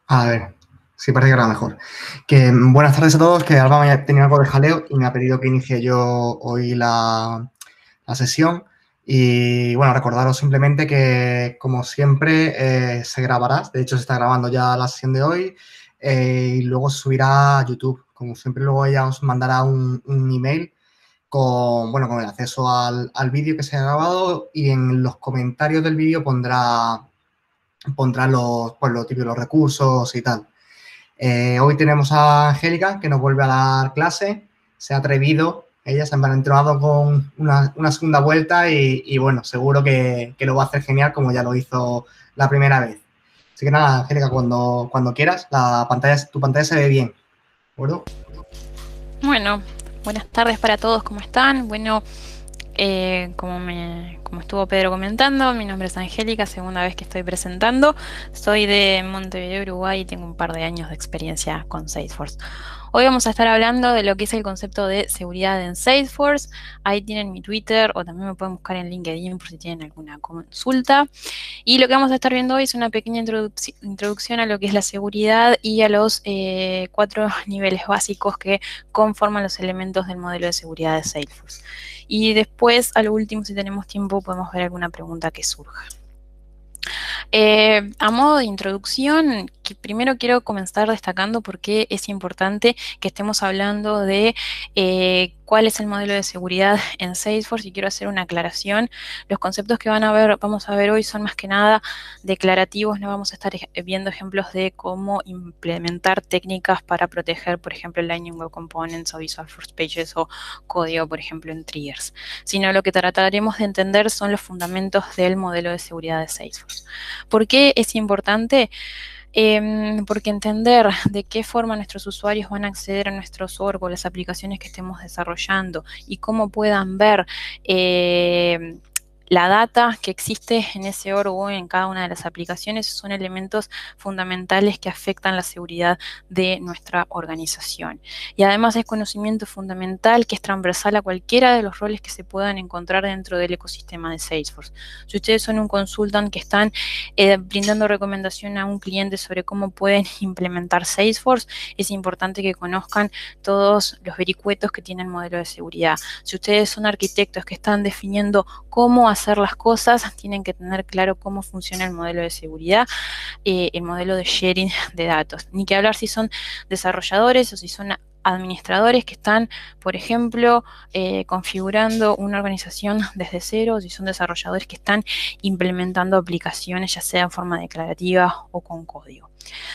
A ver, sí parece que era mejor. Buenas tardes a todos, que Alba me ha tenido algo de jaleo y me ha pedido que inicie yo hoy la sesión. Y bueno, recordaros simplemente que, como siempre, se grabará. De hecho, se está grabando ya la sesión de hoy y luego se subirá a YouTube. Como siempre, luego ella os mandará un email con el acceso al vídeo que se ha grabado y en los comentarios del vídeo pondrá lo típico, los recursos y tal. Hoy tenemos a Angélica, que nos vuelve a dar clase. Se ha atrevido, ella se ha entrenado con una segunda vuelta y bueno, seguro que lo va a hacer genial como ya lo hizo la primera vez. Así que nada, Angélica, cuando quieras, tu pantalla se ve bien, ¿de acuerdo? Bueno, buenas tardes para todos, ¿cómo están? Bueno, como estuvo Pedro comentando, mi nombre es Angélica, segunda vez que estoy presentando. Soy de Montevideo, Uruguay y tengo un par de años de experiencia con Salesforce. Hoy vamos a estar hablando de lo que es el concepto de seguridad en Salesforce. Ahí tienen mi Twitter o también me pueden buscar en LinkedIn por si tienen alguna consulta. Y lo que vamos a estar viendo hoy es una pequeña introducción a lo que es la seguridad y a los 4 niveles básicos que conforman los elementos del modelo de seguridad de Salesforce. Y después, a lo último, si tenemos tiempo, podemos ver alguna pregunta que surja. A modo de introducción, primero quiero comenzar destacando por qué es importante que estemos hablando de cuál es el modelo de seguridad en Salesforce y quiero hacer una aclaración. Los conceptos que vamos a ver hoy son más que nada declarativos, no vamos a estar viendo ejemplos de cómo implementar técnicas para proteger, por ejemplo, el Lightning Web Components o Visual Force Pages o código, por ejemplo, en triggers, sino lo que trataremos de entender son los fundamentos del modelo de seguridad de Salesforce. ¿Por qué es importante? Porque entender de qué forma nuestros usuarios van a acceder a nuestro software o las aplicaciones que estemos desarrollando y cómo puedan ver la data que existe en ese org o en cada una de las aplicaciones son elementos fundamentales que afectan la seguridad de nuestra organización. Y además es conocimiento fundamental que es transversal a cualquiera de los roles que se puedan encontrar dentro del ecosistema de Salesforce. Si ustedes son un consultant que están brindando recomendación a un cliente sobre cómo pueden implementar Salesforce, es importante que conozcan todos los vericuetos que tiene el modelo de seguridad. Si ustedes son arquitectos que están definiendo cómo hacer las cosas, tienen que tener claro cómo funciona el modelo de seguridad, el modelo de sharing de datos. Ni que hablar si son desarrolladores o si son administradores que están, por ejemplo, configurando una organización desde cero, si son desarrolladores que están implementando aplicaciones, ya sea en forma declarativa o con código.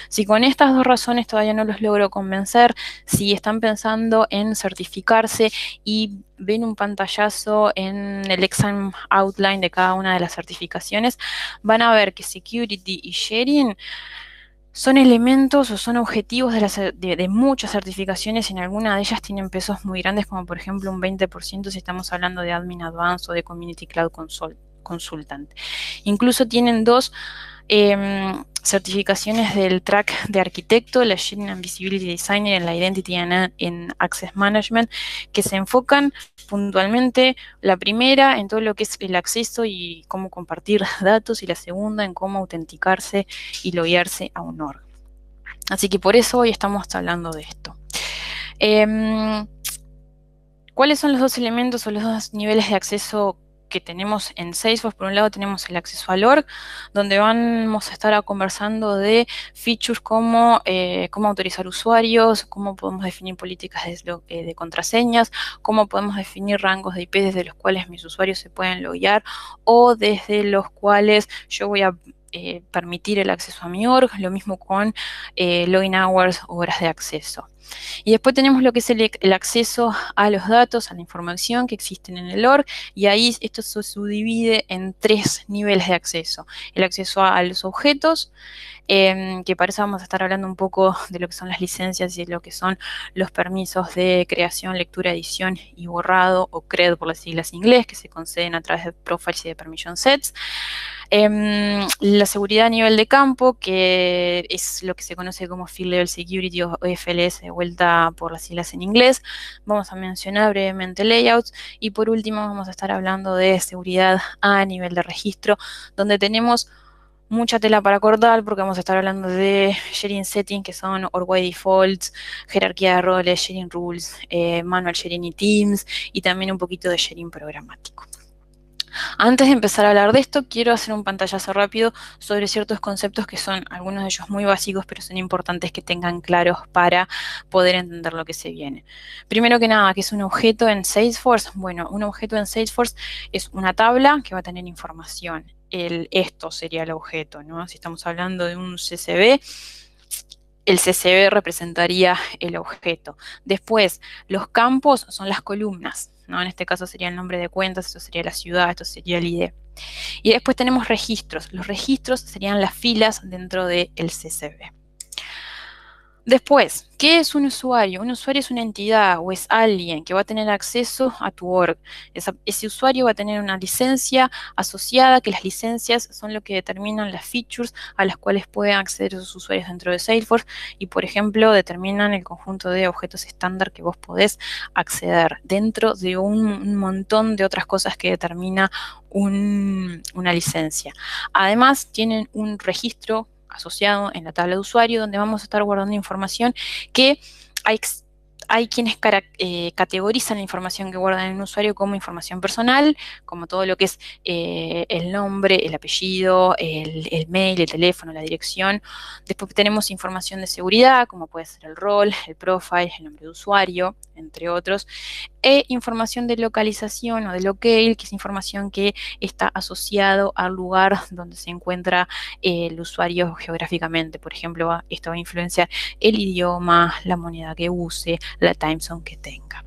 Si con estas dos razones todavía no los logro convencer, si están pensando en certificarse y ven un pantallazo en el exam outline de cada una de las certificaciones, van a ver que security y sharing son elementos o son objetivos de muchas certificaciones y en alguna de ellas tienen pesos muy grandes, como por ejemplo un 20% si estamos hablando de Admin Advanced o de Community Cloud Consultant. Incluso tienen dos certificaciones del track de arquitecto, la Sharing and Visibility Designer, en la Identity and en Access Management, que se enfocan puntualmente, la primera en todo lo que es el acceso y cómo compartir datos, y la segunda en cómo autenticarse y loguearse a un org. Así que por eso hoy estamos hablando de esto. ¿Cuáles son los dos elementos o los dos niveles de acceso que tenemos en Salesforce? Por un lado tenemos el acceso al org, donde vamos a estar conversando de features como cómo autorizar usuarios, cómo podemos definir políticas de contraseñas, cómo podemos definir rangos de IP desde los cuales mis usuarios se pueden loguear o desde los cuales yo voy a permitir el acceso a mi org, lo mismo con login hours, horas de acceso. Y después tenemos lo que es el acceso a los datos, a la información que existen en el org, y ahí esto se subdivide en 3 niveles de acceso. El acceso a los objetos, que para eso vamos a estar hablando un poco de lo que son las licencias y de lo que son los permisos de creación, lectura, edición y borrado, o CRED por las siglas en inglés, que se conceden a través de profiles y de permission sets. La seguridad a nivel de campo, que es lo que se conoce como Field Level Security o FLS, de vuelta por las siglas en inglés. Vamos a mencionar brevemente layouts y por último vamos a estar hablando de seguridad a nivel de registro, donde tenemos mucha tela para cortar porque vamos a estar hablando de sharing settings, que son Orway defaults, jerarquía de roles, sharing rules, manual sharing y teams, y también un poquito de sharing programático. Antes de empezar a hablar de esto, quiero hacer un pantallazo rápido sobre ciertos conceptos que son algunos de ellos muy básicos, pero son importantes que tengan claros para poder entender lo que se viene. Primero que nada, ¿qué es un objeto en Salesforce? Bueno, un objeto en Salesforce es una tabla que va a tener información. Esto sería el objeto, ¿no? Si estamos hablando de un CSV, el CSV representaría el objeto. Después, los campos son las columnas, ¿no? En este caso sería el nombre de cuentas, esto sería la ciudad, esto sería el ID. Y después tenemos registros. Los registros serían las filas dentro del CSV. Después, ¿qué es un usuario? Un usuario es una entidad o es alguien que va a tener acceso a tu org. Ese usuario va a tener una licencia asociada, que las licencias son lo que determinan las features a las cuales pueden acceder esos usuarios dentro de Salesforce y, por ejemplo, determinan el conjunto de objetos estándar que vos podés acceder dentro de un montón de otras cosas que determina una licencia. Además, tienen un registro asociado en la tabla de usuario, donde vamos a estar guardando información que hay quienes categorizan la información que guardan en un usuario como información personal, como todo lo que es el nombre, el apellido, el mail, el teléfono, la dirección. Después tenemos información de seguridad, como puede ser el rol, el profile, el nombre de usuario, entre otros. E información de localización o de locale, que es información que está asociado al lugar donde se encuentra el usuario geográficamente. Por ejemplo, esto va a influenciar el idioma, la moneda que use, la time zone que tenga.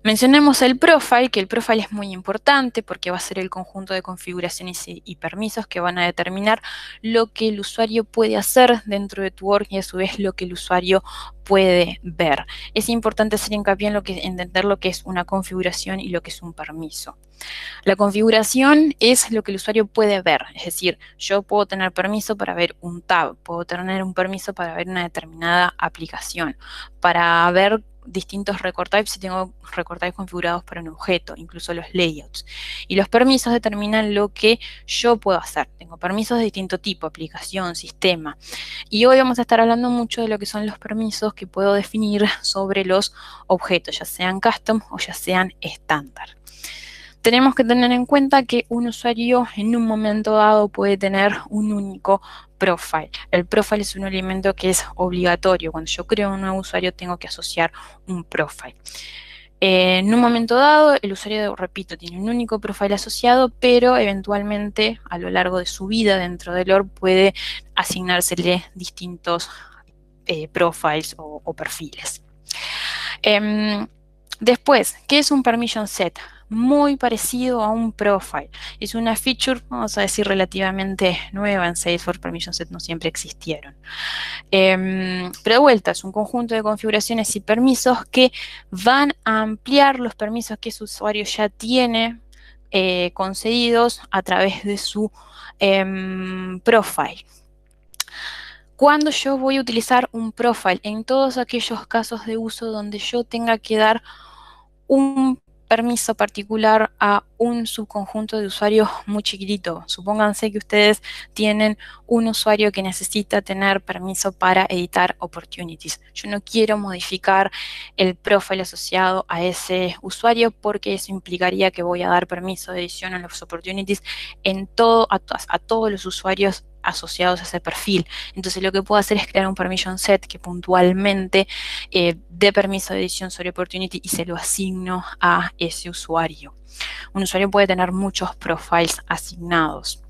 Mencionemos el profile, que el profile es muy importante porque va a ser el conjunto de configuraciones y permisos que van a determinar lo que el usuario puede hacer dentro de tu org y a su vez lo que el usuario puede ver. Es importante hacer hincapié en entender lo que es una configuración y lo que es un permiso. La configuración es lo que el usuario puede ver, es decir, yo puedo tener permiso para ver un tab, puedo tener un permiso para ver una determinada aplicación, para ver distintos record types si tengo record types configurados para un objeto, incluso los layouts. Y los permisos determinan lo que yo puedo hacer. Tengo permisos de distinto tipo, aplicación, sistema. Y hoy vamos a estar hablando mucho de lo que son los permisos que puedo definir sobre los objetos, ya sean custom o ya sean estándar. Tenemos que tener en cuenta que un usuario en un momento dado puede tener un único profile. El profile es un elemento que es obligatorio. Cuando yo creo un nuevo usuario tengo que asociar un profile. En un momento dado, el usuario, repito, tiene un único profile asociado, pero eventualmente a lo largo de su vida dentro del org puede asignársele distintos profiles o perfiles. Después, ¿qué es un permission set? Muy parecido a un profile. Es una feature, vamos a decir, relativamente nueva en Salesforce. Permission set no siempre existieron. Pero de vuelta, es un conjunto de configuraciones y permisos que van a ampliar los permisos que ese usuario ya tiene concedidos a través de su profile. Cuando yo voy a utilizar un profile, en todos aquellos casos de uso donde yo tenga que dar un permiso particular a un subconjunto de usuarios muy chiquitito. Supónganse que ustedes tienen un usuario que necesita tener permiso para editar opportunities. Yo no quiero modificar el profile asociado a ese usuario porque eso implicaría que voy a dar permiso de edición en los opportunities a todos los usuarios asociados a ese perfil. Entonces lo que puedo hacer es crear un permission set que puntualmente dé permiso de edición sobre opportunity y se lo asigno a ese usuario. Un usuario puede tener muchos profiles asignados.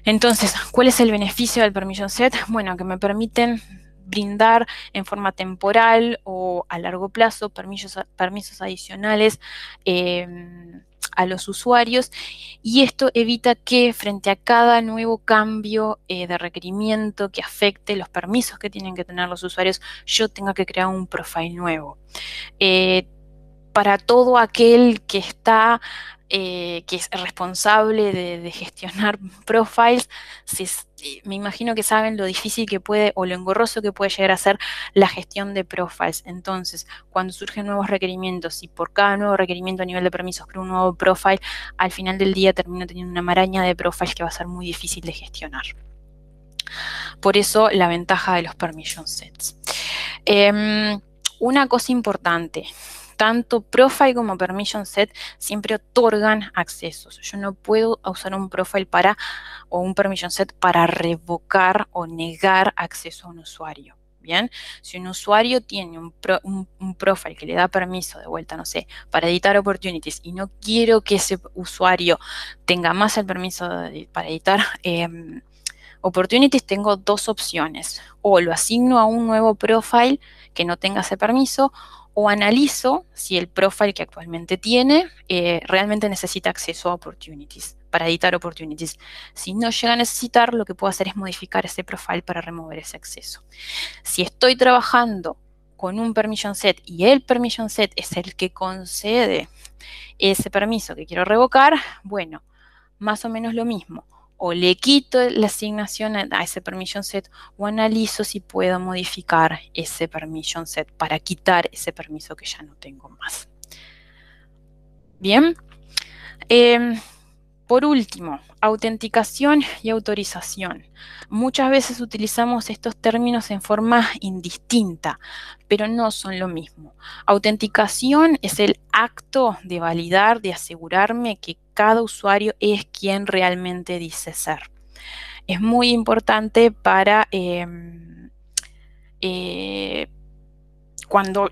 Entonces, ¿cuál es el beneficio del permission set? Bueno, que me permiten brindar en forma temporal o a largo plazo permisos adicionales a los usuarios, y esto evita que frente a cada nuevo cambio de requerimiento que afecte los permisos que tienen que tener los usuarios, yo tenga que crear un profile nuevo. Para todo aquel que está que es responsable de gestionar profiles, me imagino que saben lo difícil que puede o lo engorroso que puede llegar a ser la gestión de profiles. Entonces, cuando surgen nuevos requerimientos y por cada nuevo requerimiento a nivel de permisos creo un nuevo profile, al final del día termino teniendo una maraña de profiles que va a ser muy difícil de gestionar. Por eso la ventaja de los permission sets. Una cosa importante, tanto profile como permission set siempre otorgan accesos. Yo no puedo usar un profile o un permission set para revocar o negar acceso a un usuario. Bien, si un usuario tiene un profile que le da permiso de vuelta, no sé, para editar opportunities y no quiero que ese usuario tenga más el permiso para editar opportunities, tengo dos opciones. O lo asigno a un nuevo profile que no tenga ese permiso, o analizo si el profile que actualmente tiene realmente necesita acceso a opportunities, para editar opportunities. Si no llega a necesitar, lo que puedo hacer es modificar ese profile para remover ese acceso. Si estoy trabajando con un permission set y el permission set es el que concede ese permiso que quiero revocar, bueno, más o menos lo mismo. O le quito la asignación a ese permission set o analizo si puedo modificar ese permission set para quitar ese permiso que ya no tengo más. Bien. Por último, autenticación y autorización. Muchas veces utilizamos estos términos en forma indistinta, pero no son lo mismo. Autenticación es el acto de validar, de asegurarme que cada usuario es quien realmente dice ser. Es muy importante para cuando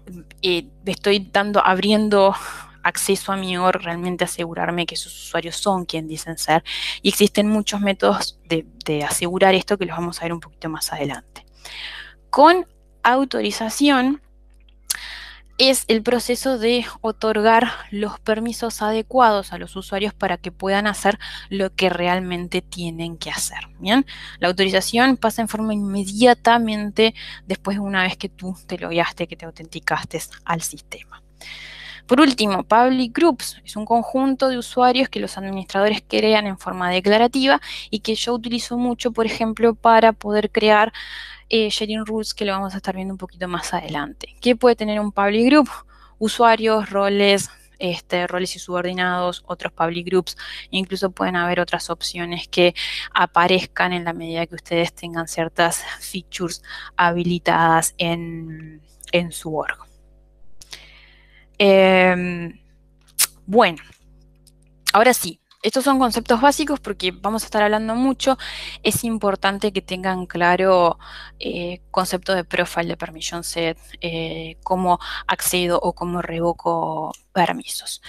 estoy abriendo acceso a mi OR, realmente asegurarme que esos usuarios son quien dicen ser. Y existen muchos métodos de asegurar esto que los vamos a ver un poquito más adelante. Con autorización es el proceso de otorgar los permisos adecuados a los usuarios para que puedan hacer lo que realmente tienen que hacer. ¿Bien? La autorización pasa en forma inmediatamente después de una vez que tú te logueaste, que te autenticaste al sistema. Por último, Public Groups es un conjunto de usuarios que los administradores crean en forma declarativa y que yo utilizo mucho, por ejemplo, para poder crear sharing rules, que lo vamos a estar viendo un poquito más adelante. ¿Qué puede tener un Public Group? Usuarios, roles, roles y subordinados, otros Public Groups, incluso pueden haber otras opciones que aparezcan en la medida que ustedes tengan ciertas features habilitadas en su org. Bueno, ahora sí, estos son conceptos básicos porque vamos a estar hablando mucho. Es importante que tengan claro concepto de profile, de permission set, cómo accedo o cómo revoco permisos.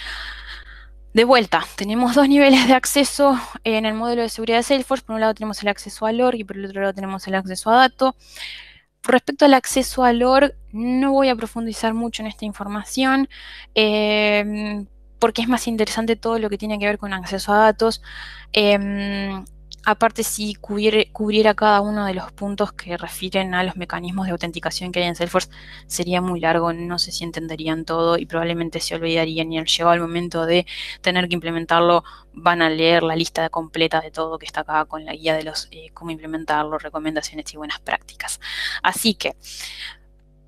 De vuelta, tenemos dos niveles de acceso en el modelo de seguridad de Salesforce. Por un lado tenemos el acceso al org y por el otro lado tenemos el acceso a datos. Respecto al acceso al org, no voy a profundizar mucho en esta información porque es más interesante todo lo que tiene que ver con acceso a datos. Aparte, si cubriera cada uno de los puntos que refieren a los mecanismos de autenticación que hay en Salesforce, sería muy largo, no sé si entenderían todo y probablemente se olvidarían, y al llegar al momento de tener que implementarlo, van a leer la lista completa de todo que está acá con la guía de los cómo implementarlo, recomendaciones y buenas prácticas. Así que,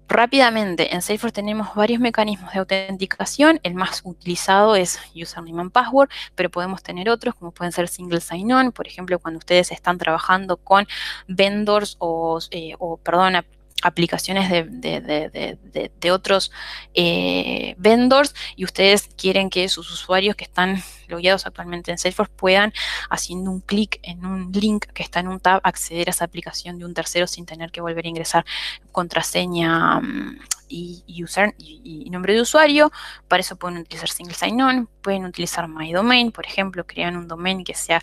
rápidamente, en Salesforce tenemos varios mecanismos de autenticación. El más utilizado es username and password, pero podemos tener otros como pueden ser single sign-on. Por ejemplo, cuando ustedes están trabajando con vendors aplicaciones de otros vendors y ustedes quieren que sus usuarios que están logueados actualmente en Salesforce puedan, haciendo un clic en un link que está en un tab, acceder a esa aplicación de un tercero sin tener que volver a ingresar contraseña y nombre de usuario. Para eso pueden utilizar single sign-on, pueden utilizar my domain, por ejemplo, crean un domain que sea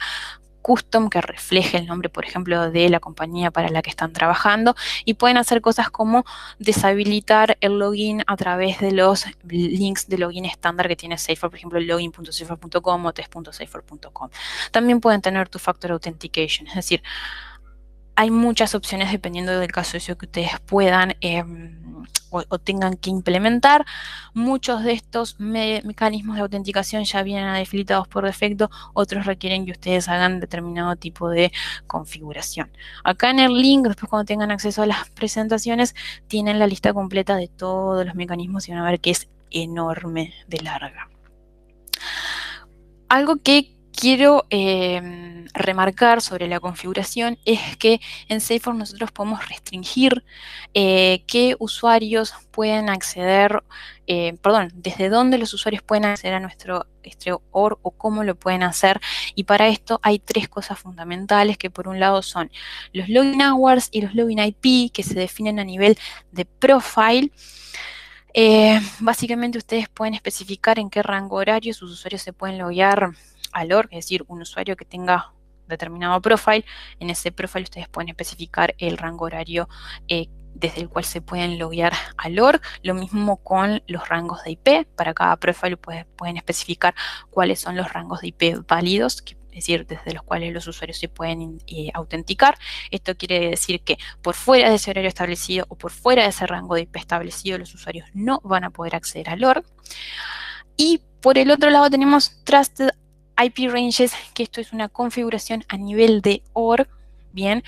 custom, que refleje el nombre, por ejemplo, de la compañía para la que están trabajando, y pueden hacer cosas como deshabilitar el login a través de los links de login estándar que tiene Salesforce, por ejemplo, login.salesforce.com o test.salesforce.com. También pueden tener two-factor authentication, es decir, hay muchas opciones dependiendo del caso de uso que ustedes puedan o tengan que implementar. Muchos de estos mecanismos de autenticación ya vienen habilitados por defecto, otros requieren que ustedes hagan determinado tipo de configuración. Acá en el link, después cuando tengan acceso a las presentaciones, tienen la lista completa de todos los mecanismos y van a ver que es enorme de larga. Algo que quiero remarcar sobre la configuración es que en SafeForce nosotros podemos restringir qué usuarios pueden acceder, desde dónde los usuarios pueden acceder a nuestro OR o cómo lo pueden hacer. Y para esto hay tres cosas fundamentales que por un lado son los login hours y los login IP, que se definen a nivel de profile. Básicamente ustedes pueden especificar en qué rango horario sus usuarios se pueden loguear al org, es decir, un usuario que tenga determinado profile, en ese profile ustedes pueden especificar el rango horario desde el cual se pueden loguear al org. Lo mismo con los rangos de IP, para cada profile pueden especificar cuáles son los rangos de IP válidos, es decir, desde los cuales los usuarios se pueden autenticar. Esto quiere decir que por fuera de ese horario establecido o por fuera de ese rango de IP establecido, los usuarios no van a poder acceder al org. Y por el otro lado tenemos Trusted IP Ranges, que esto es una configuración a nivel de org, bien,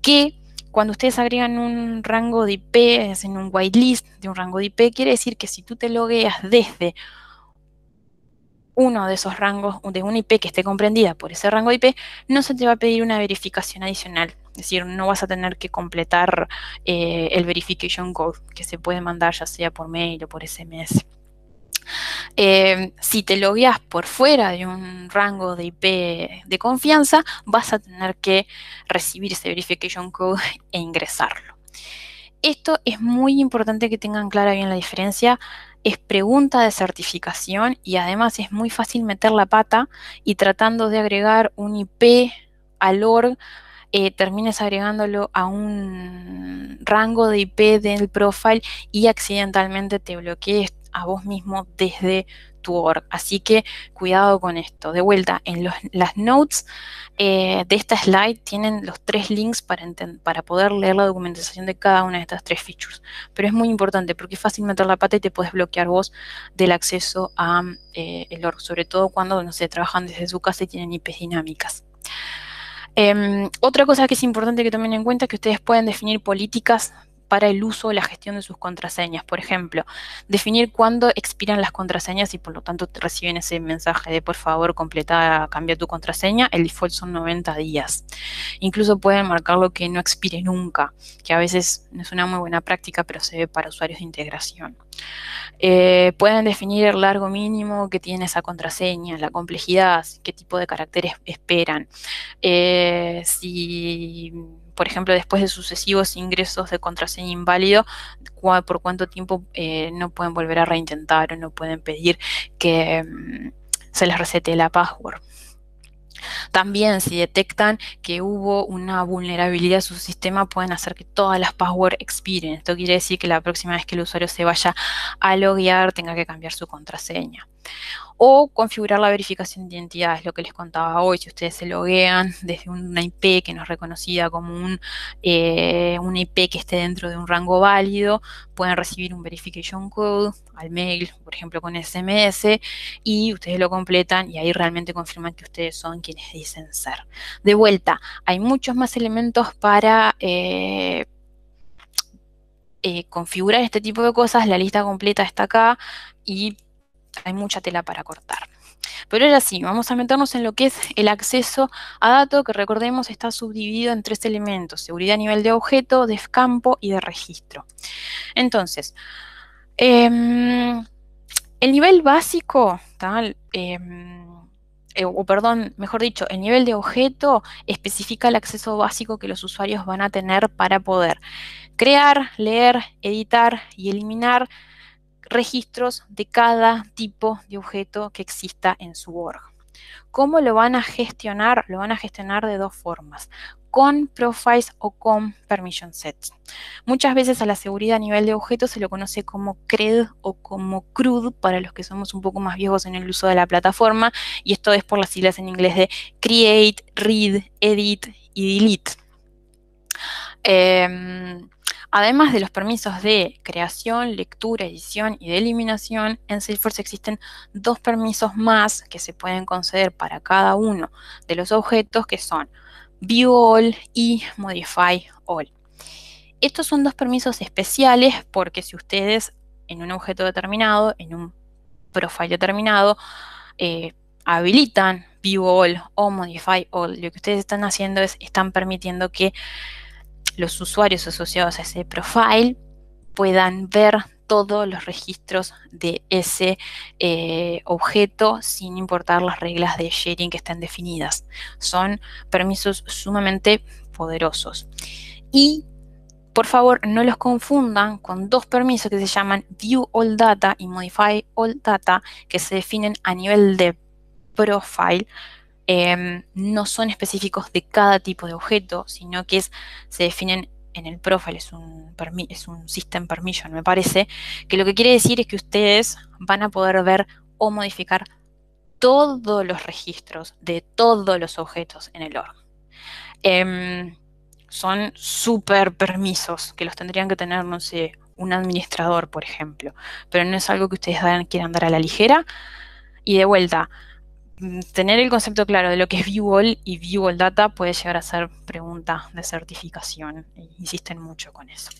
que cuando ustedes agregan un rango de IP, hacen un whitelist de un rango de IP, quiere decir que si tú te logueas desde uno de esos rangos, de una IP que esté comprendida por ese rango de IP, no se te va a pedir una verificación adicional. Es decir, no vas a tener que completar el verification code que se puede mandar ya sea por mail o por SMS. Si te logueas por fuera de un rango de IP de confianza, vas a tener que recibir ese verification code e ingresarlo. Esto es muy importante que tengan clara bien la diferencia. Es pregunta de certificación y además es muy fácil meter la pata y tratando de agregar un IP al org, termines agregándolo a un rango de IP del profile y accidentalmente te bloquees a vos mismo desde tu org. Así que cuidado con esto. De vuelta, en las notes de esta slide tienen los 3 links para poder leer la documentación de cada una de estas 3 features. Pero es muy importante porque es fácil meter la pata y te puedes bloquear vos del acceso a el org, sobre todo cuando, no sé, trabajan desde su casa y tienen IPs dinámicas. Otra cosa que es importante que tomen en cuenta es que ustedes pueden definir políticas para el uso o la gestión de sus contraseñas. Por ejemplo, definir cuándo expiran las contraseñas y por lo tanto reciben ese mensaje de por favor cambia tu contraseña. El default son 90 días. Incluso pueden marcarlo que no expire nunca, que a veces no es una muy buena práctica, pero se ve para usuarios de integración. Pueden definir el largo mínimo que tiene esa contraseña, la complejidad, qué tipo de caracteres esperan. Si, por ejemplo, después de sucesivos ingresos de contraseña inválido, por cuánto tiempo no pueden volver a reintentar o no pueden pedir que se les resete la password. También, si detectan que hubo una vulnerabilidad a su sistema, pueden hacer que todas las passwords expiren. Esto quiere decir que la próxima vez que el usuario se vaya a loguear tenga que cambiar su contraseña. O configurar la verificación de identidad, es lo que les contaba hoy. Si ustedes se loguean desde una IP que no es reconocida como una IP que esté dentro de un rango válido, pueden recibir un verification code al mail, por ejemplo con SMS, y ustedes lo completan y ahí realmente confirman que ustedes son quienes dicen ser. De vuelta, hay muchos más elementos para configurar este tipo de cosas. La lista completa está acá y hay mucha tela para cortar. Pero ahora sí, vamos a meternos en lo que es el acceso a datos, que recordemos está subdividido en 3 elementos: seguridad a nivel de objeto, de campo y de registro. Entonces, el nivel básico, mejor dicho, el nivel de objeto especifica el acceso básico que los usuarios van a tener para poder crear, leer, editar y eliminar registros de cada tipo de objeto que exista en su org. ¿Cómo lo van a gestionar? Lo van a gestionar de 2 formas: con profiles o con permission sets. Muchas veces a la seguridad a nivel de objetos se lo conoce como CRED o como CRUD para los que somos un poco más viejos en el uso de la plataforma, y esto es por las siglas en inglés de Create, Read, Edit y Delete. Además de los permisos de creación, lectura, edición y de eliminación, en Salesforce existen dos permisos más que se pueden conceder para cada uno de los objetos, que son View All y Modify All. Estos son dos permisos especiales porque si ustedes en un objeto determinado, en un profile determinado, habilitan View All o Modify All, lo que ustedes están haciendo es, están permitiendo que los usuarios asociados a ese profile puedan ver todos los registros de ese objeto sin importar las reglas de sharing que estén definidas. Son permisos sumamente poderosos. Y por favor, no los confundan con dos permisos que se llaman View All Data y Modify All Data, que se definen a nivel de profile. No son específicos de cada tipo de objeto, sino que se definen en el profile, es un system permission, me parece, que lo que quiere decir es que ustedes van a poder ver o modificar todos los registros de todos los objetos en el org. Son súper permisos que los tendrían que tener, no sé, un administrador, por ejemplo, pero no es algo que ustedes quieran dar a la ligera. Y de vuelta, tener el concepto claro de lo que es View All y View All Data puede llegar a ser pregunta de certificación. Insisten mucho con eso.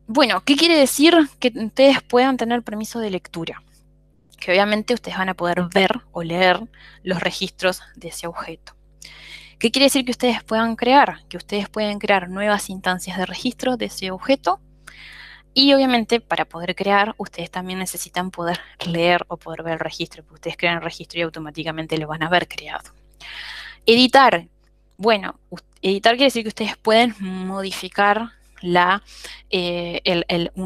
Bueno, ¿qué quiere decir que ustedes puedan tener permiso de lectura? Que obviamente ustedes van a poder ver o leer los registros de ese objeto. ¿Qué quiere decir que ustedes puedan crear? Que ustedes pueden crear nuevas instancias de registro de ese objeto. Y obviamente para poder crear, ustedes también necesitan poder leer o poder ver el registro, porque ustedes crean el registro y automáticamente lo van a ver creado. Editar. Bueno, editar quiere decir que ustedes pueden modificar un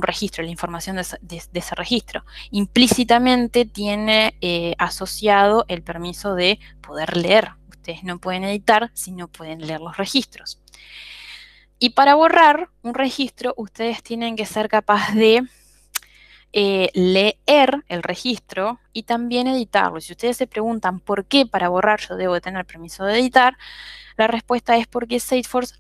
registro, la información de ese registro. Implícitamente tiene asociado el permiso de poder leer. Ustedes no pueden editar si no pueden leer los registros. Y para borrar un registro, ustedes tienen que ser capaces de leer el registro y también editarlo. Si ustedes se preguntan por qué para borrar yo debo de tener permiso de editar, la respuesta es porque Salesforce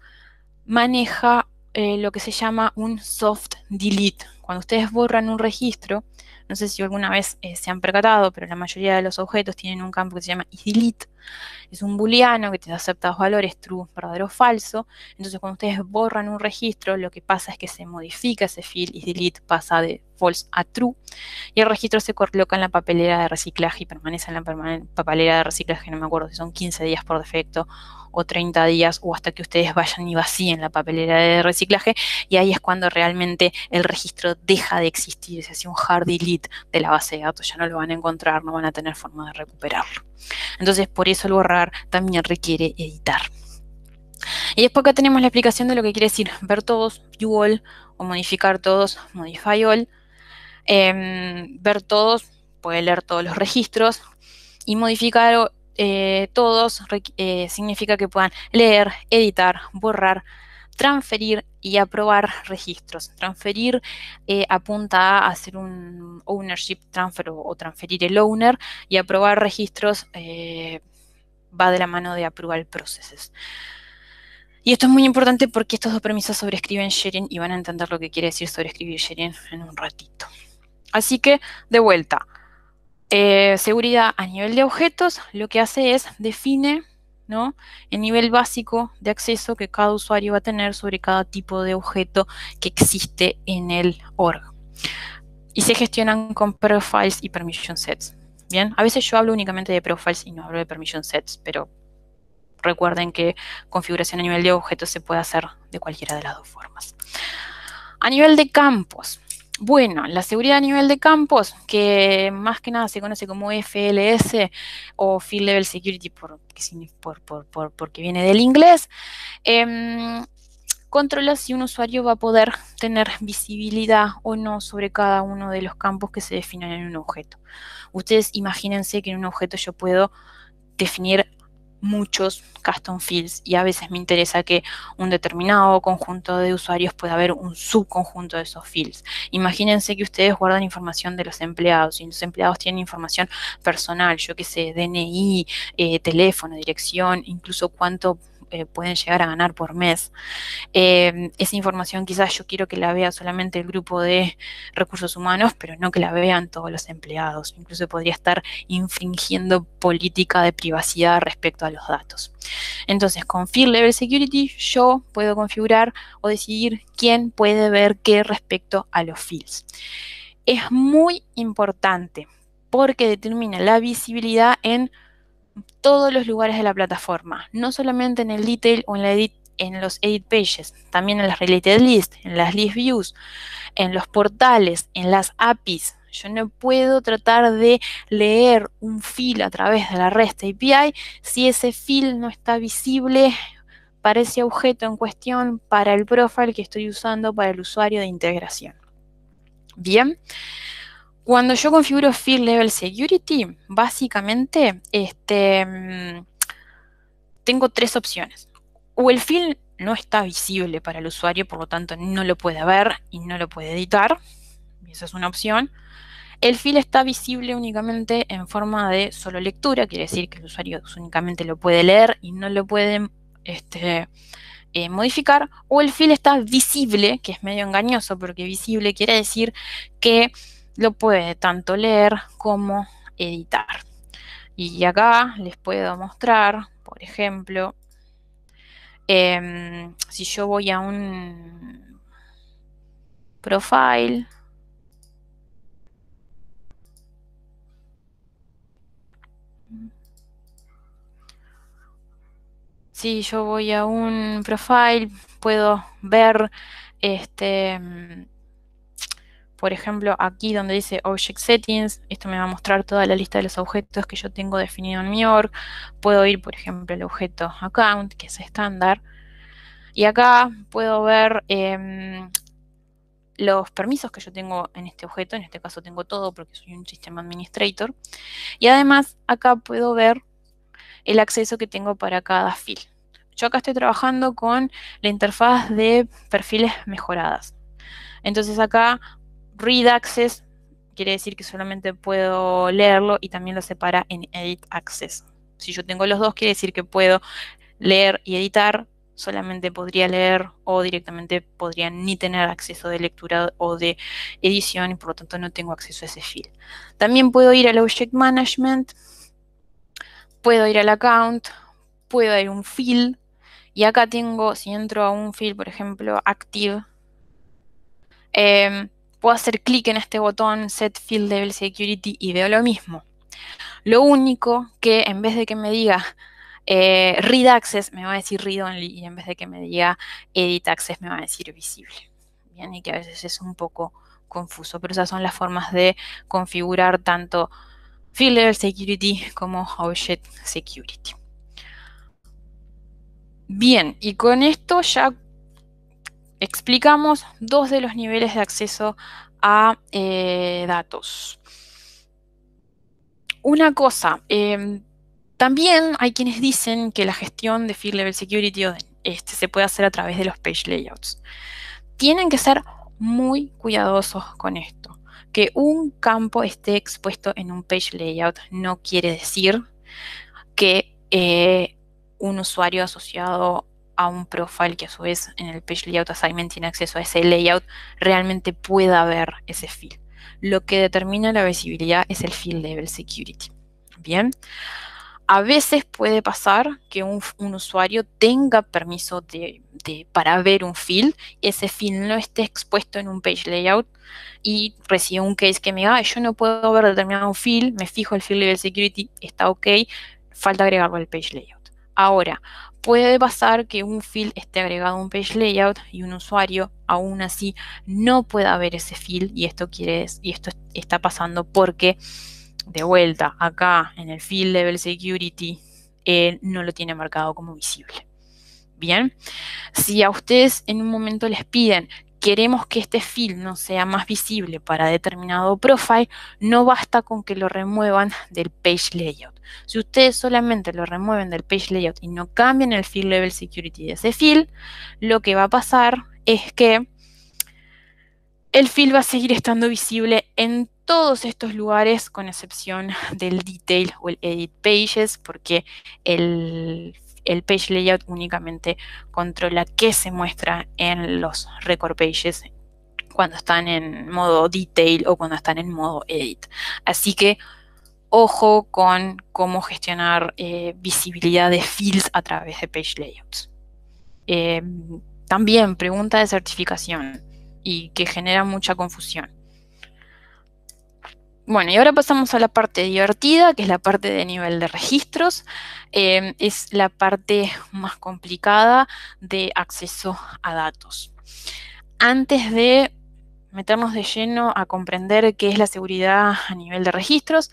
maneja lo que se llama un soft delete. Cuando ustedes borran un registro, no sé si alguna vez se han percatado, pero la mayoría de los objetos tienen un campo que se llama isDelete. Es un booleano que te acepta dos valores, true, verdadero o falso. Entonces, cuando ustedes borran un registro, lo que pasa es que se modifica ese field, isDelete pasa de false a true, y el registro se coloca en la papelera de reciclaje y permanece en la papelera de reciclaje, no me acuerdo si son 15 días por defecto o 30 días, o hasta que ustedes vayan y vacíen la papelera de reciclaje, y ahí es cuando realmente el registro deja de existir, se hace un hard delete de la base de datos, ya no lo van a encontrar, no van a tener forma de recuperarlo. Entonces, por eso el borrar también requiere editar. Y después acá tenemos la explicación de lo que quiere decir ver todos, view all, o modificar todos, modify all. Ver todos, puede leer todos los registros, y modificar todos significa que puedan leer, editar, borrar, transferir y aprobar registros. Transferir apunta a hacer un ownership transfer o transferir el owner, y aprobar registros va de la mano de approval processes. Y esto es muy importante porque estos dos permisos sobrescriben sharing y van a entender lo que quiere decir sobrescribir sharing en un ratito. Así que, de vuelta, seguridad a nivel de objetos, lo que hace es define, ¿no?, el nivel básico de acceso que cada usuario va a tener sobre cada tipo de objeto que existe en el org. Y se gestionan con profiles y permission sets. Bien, a veces yo hablo únicamente de profiles y no hablo de permission sets, pero recuerden que configuración a nivel de objetos se puede hacer de cualquiera de las dos formas. A nivel de campos. Bueno, la seguridad a nivel de campos, que más que nada se conoce como FLS o Field Level Security porque viene del inglés, controla si un usuario va a poder tener visibilidad o no sobre cada uno de los campos que se definen en un objeto. Ustedes imagínense que en un objeto yo puedo definir muchos custom fields y a veces me interesa que un determinado conjunto de usuarios pueda haber un subconjunto de esos fields. Imagínense que ustedes guardan información de los empleados y los empleados tienen información personal, yo qué sé, DNI, teléfono, dirección, incluso cuánto pueden llegar a ganar por mes. Esa información quizás yo quiero que la vea solamente el grupo de recursos humanos, pero no que la vean todos los empleados. Incluso podría estar infringiendo política de privacidad respecto a los datos. Entonces, con Field Level Security yo puedo configurar o decidir quién puede ver qué respecto a los fields. Es muy importante porque determina la visibilidad en todos los lugares de la plataforma, no solamente en el detail o en los edit pages, también en las related lists, en las list views, en los portales, en las APIs. Yo no puedo tratar de leer un field a través de la REST API si ese field no está visible para ese objeto en cuestión, para el profile que estoy usando para el usuario de integración. Bien. Cuando yo configuro Field Level Security, básicamente tengo tres opciones. O el field no está visible para el usuario, por lo tanto no lo puede ver y no lo puede editar. Esa es una opción. El field está visible únicamente en forma de solo lectura, quiere decir que el usuario únicamente lo puede leer y no lo puede modificar. O el field está visible, que es medio engañoso porque visible quiere decir que lo puede tanto leer como editar. Y acá les puedo mostrar, por ejemplo, si yo voy a un profile, si yo voy a un profile, puedo ver por ejemplo, aquí donde dice Object Settings, esto me va a mostrar toda la lista de los objetos que yo tengo definido en mi org. Puedo ir, por ejemplo, al objeto Account, que es estándar. Y acá puedo ver los permisos que yo tengo en este objeto. En este caso tengo todo porque soy un System Administrator. Y además acá puedo ver el acceso que tengo para cada field. Yo acá estoy trabajando con la interfaz de perfiles mejoradas. Entonces acá Read Access quiere decir que solamente puedo leerlo y también lo separa en Edit Access. Si yo tengo los dos, quiere decir que puedo leer y editar. Solamente podría leer o directamente podría ni tener acceso de lectura o de edición y por lo tanto no tengo acceso a ese field. También puedo ir al Object Management, puedo ir al Account, puedo ir a un field y acá tengo, si entro a un field, por ejemplo, Active, puedo hacer clic en este botón Set Field Level Security y veo lo mismo. Lo único que en vez de que me diga Read Access, me va a decir Read Only, y en vez de que me diga Edit Access, me va a decir Visible. Bien, y que a veces es un poco confuso, pero esas son las formas de configurar tanto Field Level Security como Object Security. Bien, y con esto ya explicamos dos de los niveles de acceso a datos. Una cosa, también hay quienes dicen que la gestión de Field Level Security se puede hacer a través de los page layouts. Tienen que ser muy cuidadosos con esto. Que un campo esté expuesto en un page layout no quiere decir que un usuario asociado a un profile que a su vez en el page layout assignment tiene acceso a ese layout realmente pueda ver ese field. Lo que determina la visibilidad es el Field Level Security. Bien. A veces puede pasar que un usuario tenga permiso para ver un field, ese field no esté expuesto en un page layout y recibe un case que me diga, yo no puedo ver determinado field, me fijo el Field Level Security, está ok, falta agregarlo al page layout. Ahora, puede pasar que un field esté agregado a un page layout y un usuario aún así no pueda ver ese field y esto está pasando porque de vuelta acá en el Field Level Security no lo tiene marcado como visible. Bien, si a ustedes en un momento les piden queremos que este field no sea más visible para determinado profile, no basta con que lo remuevan del page layout. Si ustedes solamente lo remueven del page layout y no cambian el Field Level Security de ese field, lo que va a pasar es que el field va a seguir estando visible en todos estos lugares, con excepción del detail o el edit pages, porque el el page layout únicamente controla qué se muestra en los record pages cuando están en modo detail o cuando están en modo edit. Así que ojo con cómo gestionar visibilidad de fields a través de page layouts. También pregunta de certificación y que genera mucha confusión. Bueno, y ahora pasamos a la parte divertida, que es la parte de nivel de registros. Es la parte más complicada de acceso a datos. Antes de meternos de lleno a comprender qué es la seguridad a nivel de registros,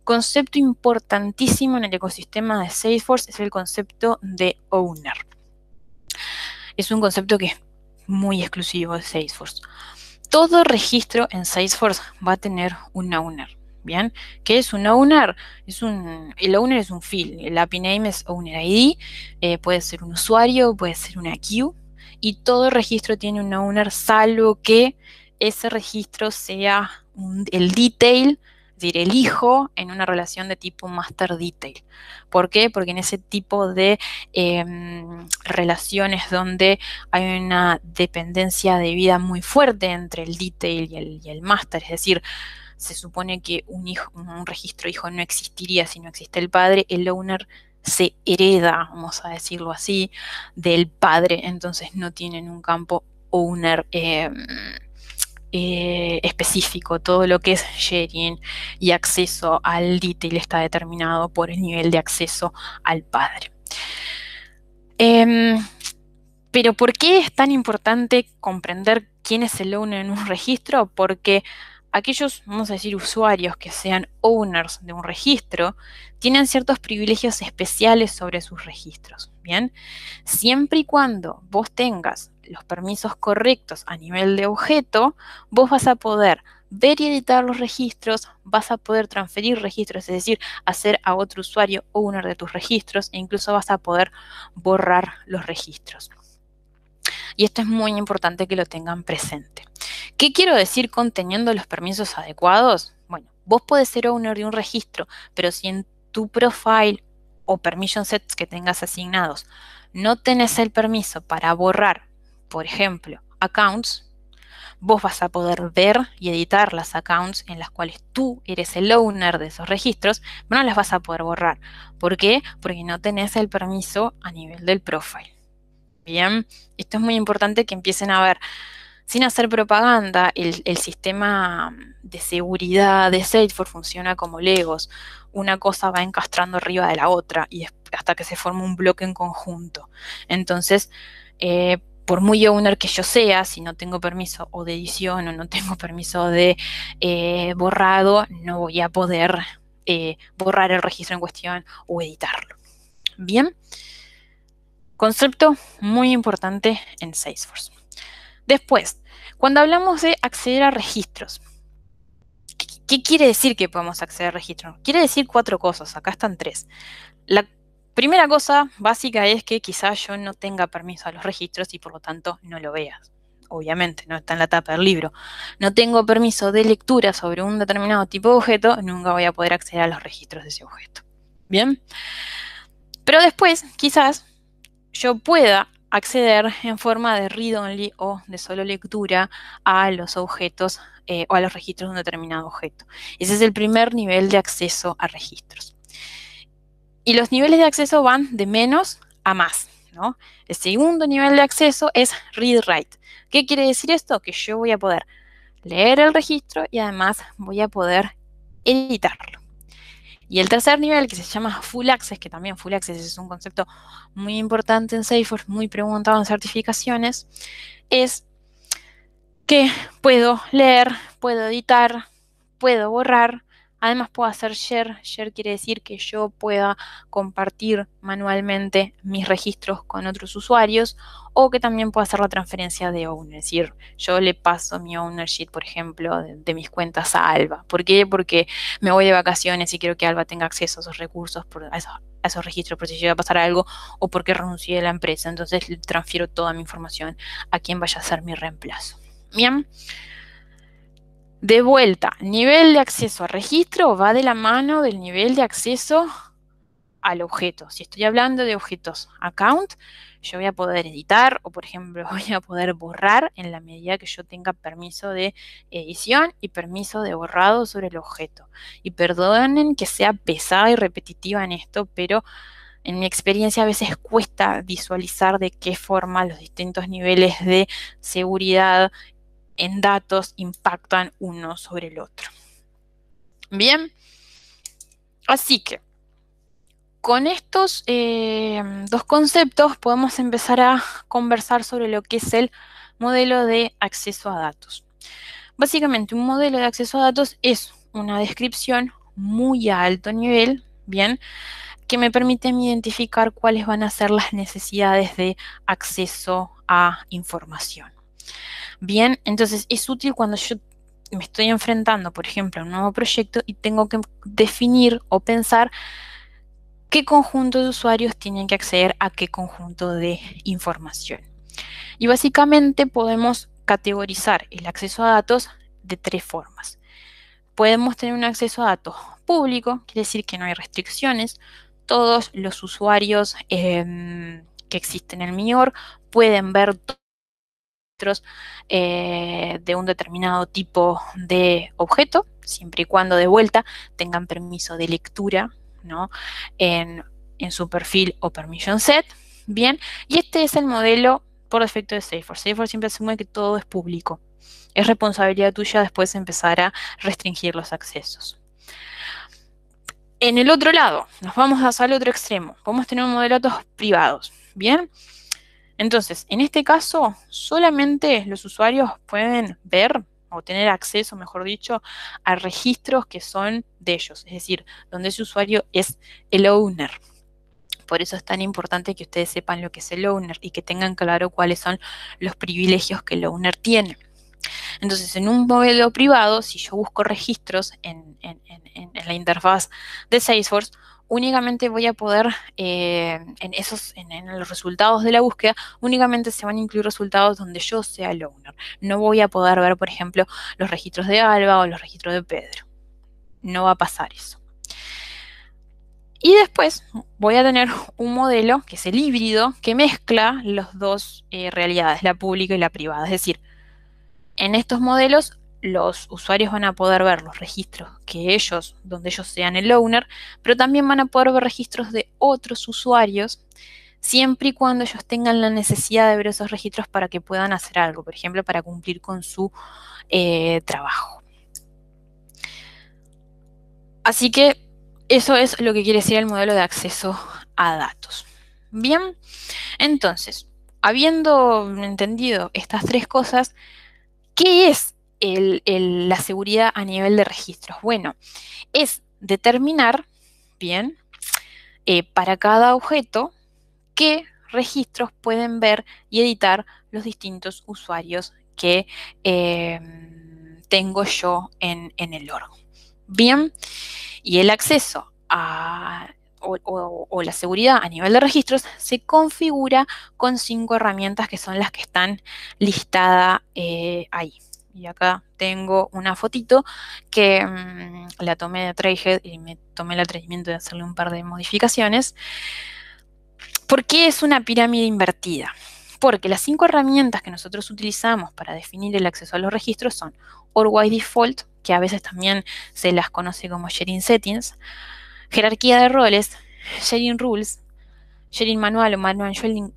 concepto importantísimo en el ecosistema de Salesforce es el concepto de owner. Es un concepto que es muy exclusivo de Salesforce. Todo registro en Salesforce va a tener un owner. ¿Bien? ¿Qué es un owner? El owner es un field. El API name es owner ID. Puede ser un usuario, puede ser una queue. Y todo registro tiene un owner, salvo que ese registro sea el detail, es decir, el hijo en una relación de tipo master detail. ¿Por qué? Porque en ese tipo de relaciones donde hay una dependencia de vida muy fuerte entre el detail y el master, es decir, se supone que un registro hijo no existiría si no existe el padre, el owner se hereda, vamos a decirlo así, del padre, entonces no tienen un campo owner específico. Todo lo que es sharing y acceso al detail está determinado por el nivel de acceso al padre. Pero ¿por qué es tan importante comprender quién es el owner en un registro? Porque aquellos, vamos a decir, usuarios que sean owners de un registro tienen ciertos privilegios especiales sobre sus registros, ¿bien? Siempre y cuando vos tengas los permisos correctos a nivel de objeto, vos vas a poder ver y editar los registros, vas a poder transferir registros, es decir, hacer a otro usuario owner de tus registros, e incluso vas a poder borrar los registros. Y esto es muy importante que lo tengan presente. ¿Qué quiero decir con teniendo los permisos adecuados? Bueno, vos podés ser owner de un registro, pero si en tu profile o permission sets que tengas asignados no tenés el permiso para borrar, por ejemplo, accounts, vos vas a poder ver y editar las accounts en las cuales tú eres el owner de esos registros, pero no las vas a poder borrar. ¿Por qué? Porque no tenés el permiso a nivel del profile. Bien, esto es muy importante que empiecen a ver, sin hacer propaganda, el sistema de seguridad de Salesforce funciona como Legos. Una cosa va encastrando arriba de la otra y hasta que se forma un bloque en conjunto. Entonces, por muy owner que yo sea, si no tengo permiso o de edición o no tengo permiso de borrado, no voy a poder borrar el registro en cuestión o editarlo. Bien. Concepto muy importante en Salesforce. Después, cuando hablamos de acceder a registros, ¿qué quiere decir que podemos acceder a registros? Quiere decir 4 cosas, acá están 3. La primera cosa básica es que quizás yo no tenga permiso a los registros y por lo tanto no lo veas. Obviamente, no está en la tapa del libro. No tengo permiso de lectura sobre un determinado tipo de objeto, nunca voy a poder acceder a los registros de ese objeto. ¿Bien? Pero después, quizás, yo pueda acceder en forma de read-only o de solo lectura a los objetos o a los registros de un determinado objeto. Ese es el primer nivel de acceso a registros. Y los niveles de acceso van de menos a más, ¿no? El segundo nivel de acceso es read-write. ¿Qué quiere decir esto? Que yo voy a poder leer el registro y además voy a poder editarlo. Y el tercer nivel, que se llama Full Access, que también Full Access es un concepto muy importante en Salesforce, muy preguntado en certificaciones, es que puedo leer, puedo editar, puedo borrar, además puedo hacer share. Share quiere decir que yo pueda compartir manualmente mis registros con otros usuarios o que también pueda hacer la transferencia de owner. Es decir, yo le paso mi ownership, por ejemplo, de mis cuentas a Alba. ¿Por qué? Porque me voy de vacaciones y quiero que Alba tenga acceso a esos recursos, a esos registros por si llega a pasar algo o porque renuncié a la empresa. Entonces le transfiero toda mi información a quien vaya a ser mi reemplazo. Bien. De vuelta, nivel de acceso a registro va de la mano del nivel de acceso al objeto. Si estoy hablando de objetos account, yo voy a poder editar o, por ejemplo, voy a poder borrar en la medida que yo tenga permiso de edición y permiso de borrado sobre el objeto. Y perdonen que sea pesada y repetitiva en esto, pero en mi experiencia a veces cuesta visualizar de qué forma los distintos niveles de seguridad en datos impactan uno sobre el otro. Bien, así que con estos dos conceptos podemos empezar a conversar sobre lo que es el modelo de acceso a datos. Básicamente, un modelo de acceso a datos es una descripción muy a alto nivel, bien, que me permite identificar cuáles van a ser las necesidades de acceso a información. Bien, entonces es útil cuando yo me estoy enfrentando, por ejemplo, a un nuevo proyecto y tengo que definir o pensar qué conjunto de usuarios tienen que acceder a qué conjunto de información. Y básicamente podemos categorizar el acceso a datos de tres formas. Podemos tener un acceso a datos público, quiere decir que no hay restricciones. Todos los usuarios que existen en el MIOR pueden ver de un determinado tipo de objeto, siempre y cuando de vuelta tengan permiso de lectura, ¿no? en su perfil o permission set. Bien, y este es el modelo por defecto de Salesforce. Salesforce siempre asume que todo es público. Es responsabilidad tuya después empezar a restringir los accesos. En el otro lado, nos vamos al otro extremo. Podemos tener un modelo de datos privados. Bien, entonces, en este caso, solamente los usuarios pueden ver o tener acceso, mejor dicho, a registros que son de ellos, es decir, donde ese usuario es el owner. Por eso es tan importante que ustedes sepan lo que es el owner y que tengan claro cuáles son los privilegios que el owner tiene. Entonces, en un modelo privado, si yo busco registros en la interfaz de Salesforce, únicamente voy a poder, en los resultados de la búsqueda, únicamente se van a incluir resultados donde yo sea el owner. No voy a poder ver, por ejemplo, los registros de Alba o los registros de Pedro. No va a pasar eso. Y después voy a tener un modelo, que es el híbrido, que mezcla las dos realidades, la pública y la privada. Es decir, en estos modelos, los usuarios van a poder ver los registros donde ellos sean el owner, pero también van a poder ver registros de otros usuarios, siempre y cuando ellos tengan la necesidad de ver esos registros para que puedan hacer algo, por ejemplo, para cumplir con su trabajo. Así que eso es lo que quiere decir el modelo de acceso a datos. Bien, entonces, habiendo entendido estas tres cosas, ¿qué es la seguridad a nivel de registros? Bueno, es determinar, bien, para cada objeto, qué registros pueden ver y editar los distintos usuarios que tengo yo en el org. Bien, y el acceso o la seguridad a nivel de registros se configura con 5 herramientas que son las que están listadas ahí. Y acá tengo una fotito que la tomé de Trailhead y me tomé el atrevimiento de hacerle un par de modificaciones. ¿Por qué es una pirámide invertida? Porque las 5 herramientas que nosotros utilizamos para definir el acceso a los registros son Org by Default, que a veces también se las conoce como Sharing Settings, jerarquía de roles, Sharing Rules, Sharing Manual o Manual Sharing,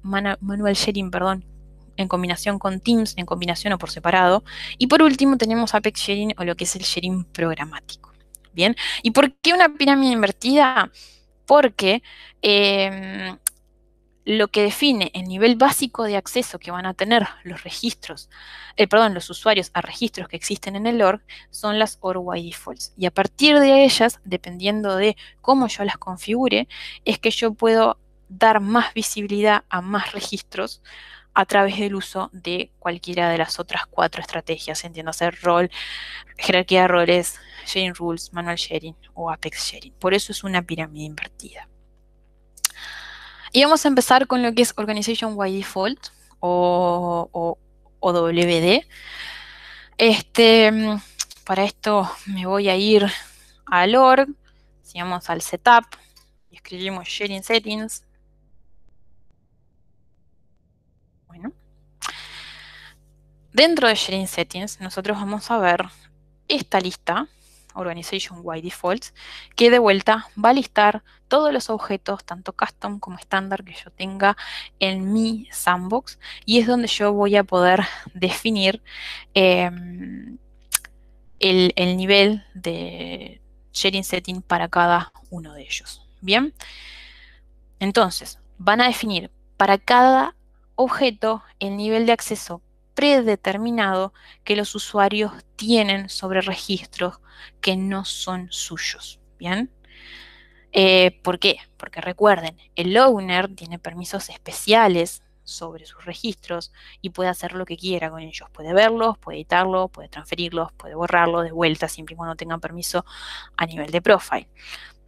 en combinación con Teams, en combinación o por separado. Y por último tenemos Apex Sharing o lo que es el Sharing programático. Bien, ¿y por qué una pirámide invertida? Porque lo que define el nivel básico de acceso que van a tener los registros, los usuarios a registros que existen en el org son las Org by Defaults. Y a partir de ellas, dependiendo de cómo yo las configure, es que yo puedo dar más visibilidad a más registros a través del uso de cualquiera de las otras 4 estrategias, entiéndase rol, jerarquía de roles, sharing rules, manual sharing o apex sharing. Por eso es una pirámide invertida. Y vamos a empezar con lo que es Organization by Default o WD. Para esto me voy a ir al org, sigamos al setup, y escribimos Sharing Settings. Bueno, dentro de Sharing Settings nosotros vamos a ver esta lista, Organization Wide Defaults, que de vuelta va a listar todos los objetos, tanto custom como estándar, que yo tenga en mi sandbox, y es donde yo voy a poder definir el nivel de sharing setting para cada uno de ellos. Bien, entonces van a definir para cada objeto el nivel de acceso predeterminado que los usuarios tienen sobre registros que no son suyos. Bien. ¿Por qué? Porque recuerden, el owner tiene permisos especiales sobre sus registros y puede hacer lo que quiera con ellos. Puede verlos, puede editarlos, puede transferirlos, puede borrarlos de vuelta siempre y cuando tengan permiso a nivel de profile.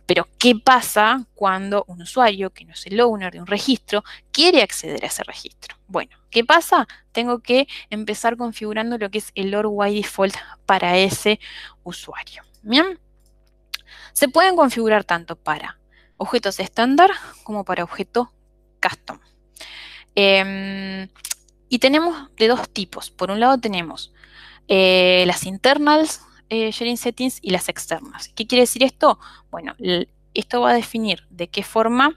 Pero, ¿qué pasa cuando un usuario, que no es el owner de un registro, quiere acceder a ese registro? Bueno, ¿qué pasa? Tengo que empezar configurando lo que es el org by default para ese usuario. ¿Bien? Se pueden configurar tanto para objetos estándar como para objetos custom. Y tenemos de dos tipos. Por un lado tenemos las internals sharing settings y las externas. ¿Qué quiere decir esto? Bueno, esto va a definir de qué forma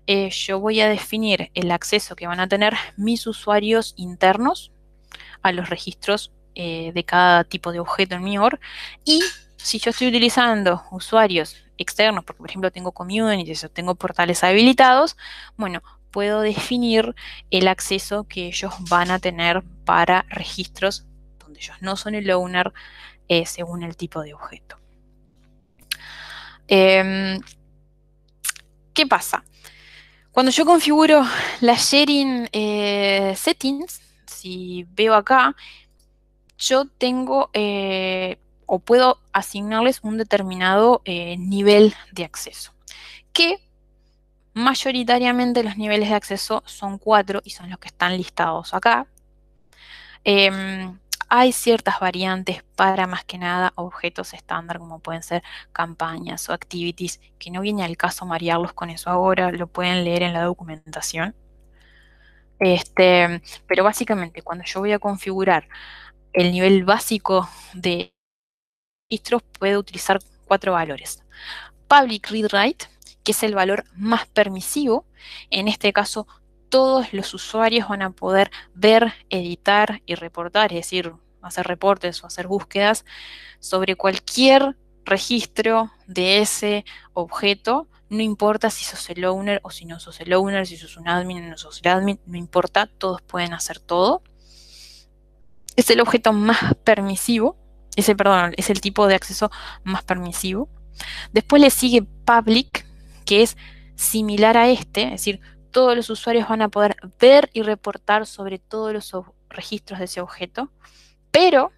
yo voy a definir el acceso que van a tener mis usuarios internos a los registros de cada tipo de objeto en mi org. Y si yo estoy utilizando usuarios externos, porque por ejemplo tengo communities o tengo portales habilitados, bueno, puedo definir el acceso que ellos van a tener para registros donde ellos no son el owner según el tipo de objeto. ¿Qué pasa? Cuando yo configuro la sharing settings, si veo acá, yo tengo o puedo asignarles un determinado nivel de acceso, que mayoritariamente los niveles de acceso son 4 y son los que están listados acá. Hay ciertas variantes para más que nada objetos estándar como pueden ser campañas o activities, que no viene al caso marearlos con eso ahora, lo pueden leer en la documentación. Pero básicamente cuando yo voy a configurar el nivel básico de registros, puedo utilizar 4 valores. Public Read Write, que es el valor más permisivo. En este caso, todos los usuarios van a poder ver, editar y reportar, es decir, hacer reportes o hacer búsquedas sobre cualquier registro de ese objeto. No importa si sos el owner o si no sos el owner, si sos un admin o no sos el admin, no importa, todos pueden hacer todo. Es el objeto más permisivo, es el tipo de acceso más permisivo. Después le sigue public, que es similar a este, es decir, todos los usuarios van a poder ver y reportar sobre todos los registros de ese objeto, pero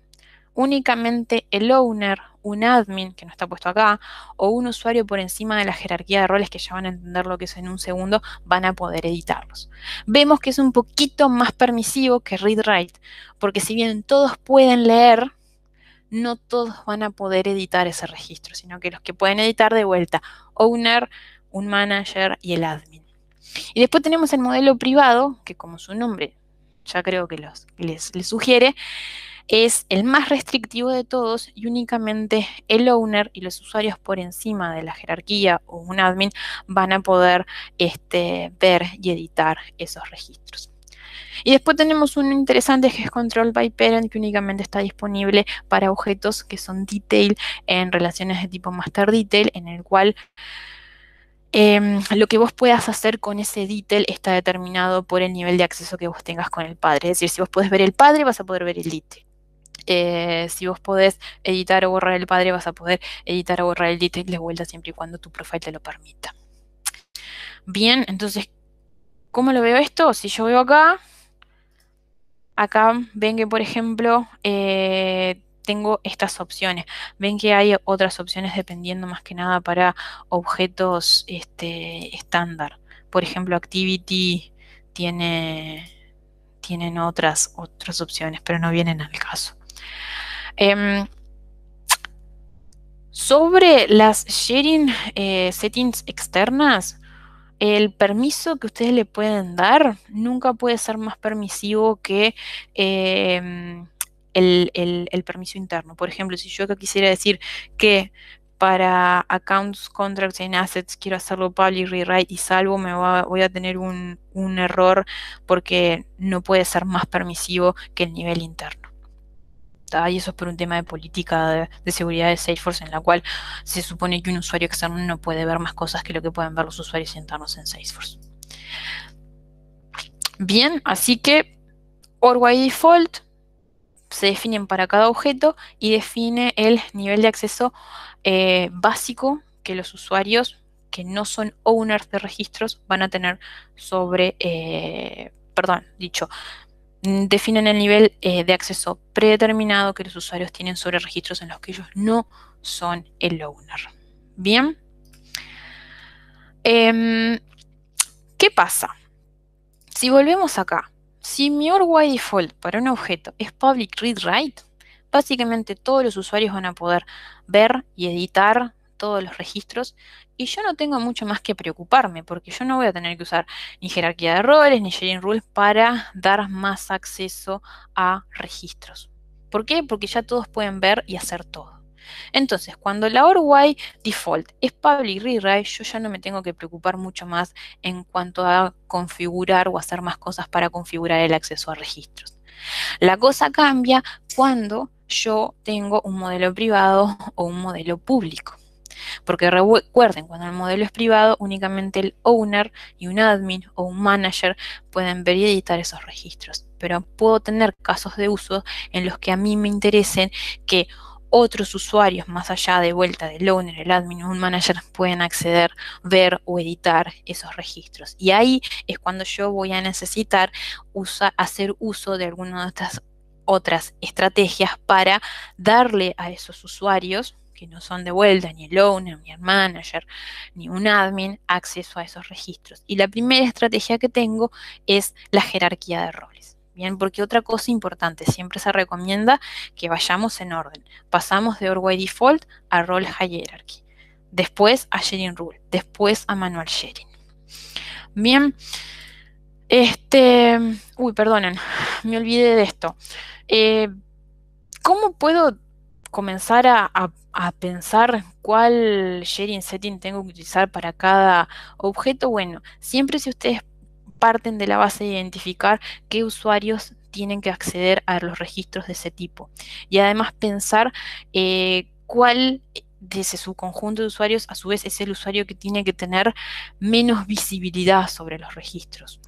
únicamente el owner, un admin, que no está puesto acá, o un usuario por encima de la jerarquía de roles, que ya van a entender lo que es en un segundo, van a poder editarlos. Vemos que es un poquito más permisivo que read-write, porque si bien todos pueden leer, no todos van a poder editar ese registro, sino que los que pueden editar de vuelta, owner, un manager y el admin. Y después tenemos el modelo privado, que como su nombre ya creo que les sugiere, es el más restrictivo de todos y únicamente el owner y los usuarios por encima de la jerarquía o un admin van a poder ver y editar esos registros. Y después tenemos uno interesante que es Control by Parent, que únicamente está disponible para objetos que son detail en relaciones de tipo master detail, en el cual lo que vos puedas hacer con ese detail está determinado por el nivel de acceso que vos tengas con el padre. Es decir, si vos podés ver el padre, vas a poder ver el detail. Si vos podés editar o borrar el padre, vas a poder editar o borrar el detail de vuelta siempre y cuando tu profile te lo permita. Bien, entonces, ¿cómo lo veo esto? Si yo veo acá ven que, por ejemplo, tengo estas opciones. Ven que hay otras opciones dependiendo más que nada para objetos estándar. Por ejemplo, Activity tienen otras opciones, pero no vienen al caso. Sobre las sharing settings externas, el permiso que ustedes le pueden dar nunca puede ser más permisivo que el permiso interno. Por ejemplo, si yo acá quisiera decir que para accounts, contracts and assets quiero hacerlo public rewrite y salvo, voy a tener un error porque no puede ser más permisivo que el nivel interno. Y eso es por un tema de política de seguridad de Salesforce, en la cual se supone que un usuario externo no puede ver más cosas que lo que pueden ver los usuarios internos en Salesforce. Bien, así que OR by default se definen para cada objeto y define el nivel de acceso básico que los usuarios que no son owners de registros van a tener sobre, definen el nivel de acceso predeterminado que los usuarios tienen sobre registros en los que ellos no son el owner. Bien. ¿Qué pasa? Si volvemos acá, si mi OR by default para un objeto es public read write, básicamente todos los usuarios van a poder ver y editar todos los registros y yo no tengo mucho más que preocuparme porque yo no voy a tener que usar ni jerarquía de roles ni sharing rules para dar más acceso a registros. ¿Por qué? Porque ya todos pueden ver y hacer todo. Entonces, cuando la OR by default es public read write, yo ya no me tengo que preocupar mucho más en cuanto a configurar o hacer más cosas para configurar el acceso a registros. La cosa cambia cuando yo tengo un modelo privado o un modelo público. Porque recuerden, cuando el modelo es privado, únicamente el owner y un admin o un manager pueden ver y editar esos registros. Pero puedo tener casos de uso en los que a mí me interesen que otros usuarios, más allá de vuelta del owner, el admin o un manager, pueden acceder, ver o editar esos registros. Y ahí es cuando yo voy a necesitar hacer uso de alguna de estas otras estrategias para darle a esos usuarios que no son de vuelta ni el owner, ni el manager, ni un admin, acceso a esos registros. Y la primera estrategia que tengo es la jerarquía de roles. Bien, porque otra cosa importante, siempre se recomienda que vayamos en orden. Pasamos de OR by default a role hierarchy, después a sharing rule, después a manual sharing. Bien, perdonen, me olvidé de esto. ¿Cómo puedo comenzar a pensar cuál sharing setting tengo que utilizar para cada objeto? Bueno, siempre si ustedes parten de la base de identificar qué usuarios tienen que acceder a los registros de ese tipo. Y además pensar cuál de ese subconjunto de usuarios a su vez es el usuario que tiene que tener menos visibilidad sobre los registros.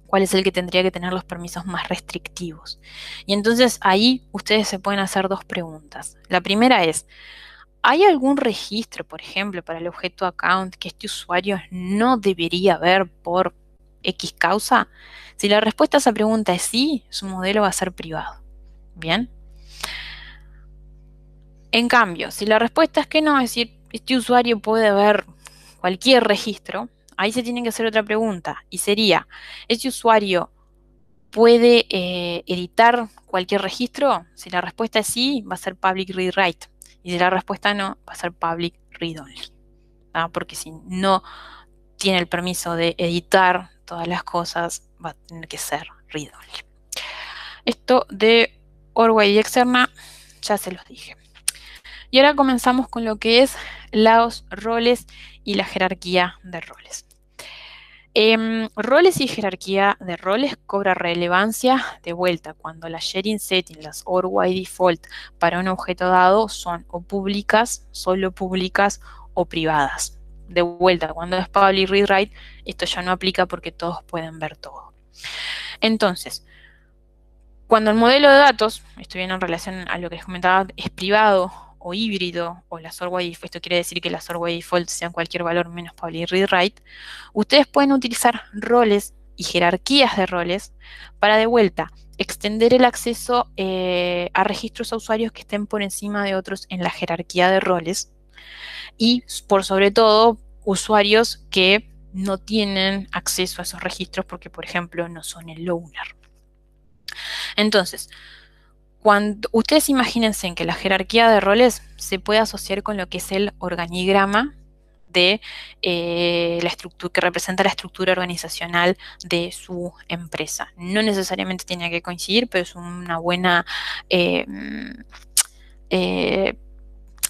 Cuál es el que tendría que tener los permisos más restrictivos. Y entonces ahí ustedes se pueden hacer dos preguntas. La primera es, ¿hay algún registro, por ejemplo, para el objeto account que este usuario no debería ver por X causa? Si la respuesta a esa pregunta es sí, su modelo va a ser privado. ¿Bien? En cambio, si la respuesta es que no, es decir, este usuario puede ver cualquier registro, ahí se tiene que hacer otra pregunta y sería, ¿ese usuario puede editar cualquier registro? Si la respuesta es sí, va a ser public read write. Y si la respuesta no, va a ser public read only. Porque si no tiene el permiso de editar todas las cosas, va a tener que ser read only. Esto de OR by externa ya se los dije. Y ahora comenzamos con lo que es los roles y la jerarquía de roles. Roles y jerarquía de roles cobra relevancia de vuelta cuando las sharing settings, las OR by default para un objeto dado son o públicas, solo públicas o privadas. De vuelta, cuando es public read write, esto ya no aplica porque todos pueden ver todo. Entonces, cuando el modelo de datos, esto viene en relación a lo que les comentaba, es privado o híbrido, o las OR by default, esto quiere decir que las OR by default sean cualquier valor menos public read write, ustedes pueden utilizar roles y jerarquías de roles para de vuelta extender el acceso a registros a usuarios que estén por encima de otros en la jerarquía de roles y por sobre todo usuarios que no tienen acceso a esos registros porque por ejemplo no son el owner. Entonces, cuando ustedes imagínense en que la jerarquía de roles se puede asociar con lo que es el organigrama de la estructura que representa la estructura organizacional de su empresa. No necesariamente tiene que coincidir, pero es una buena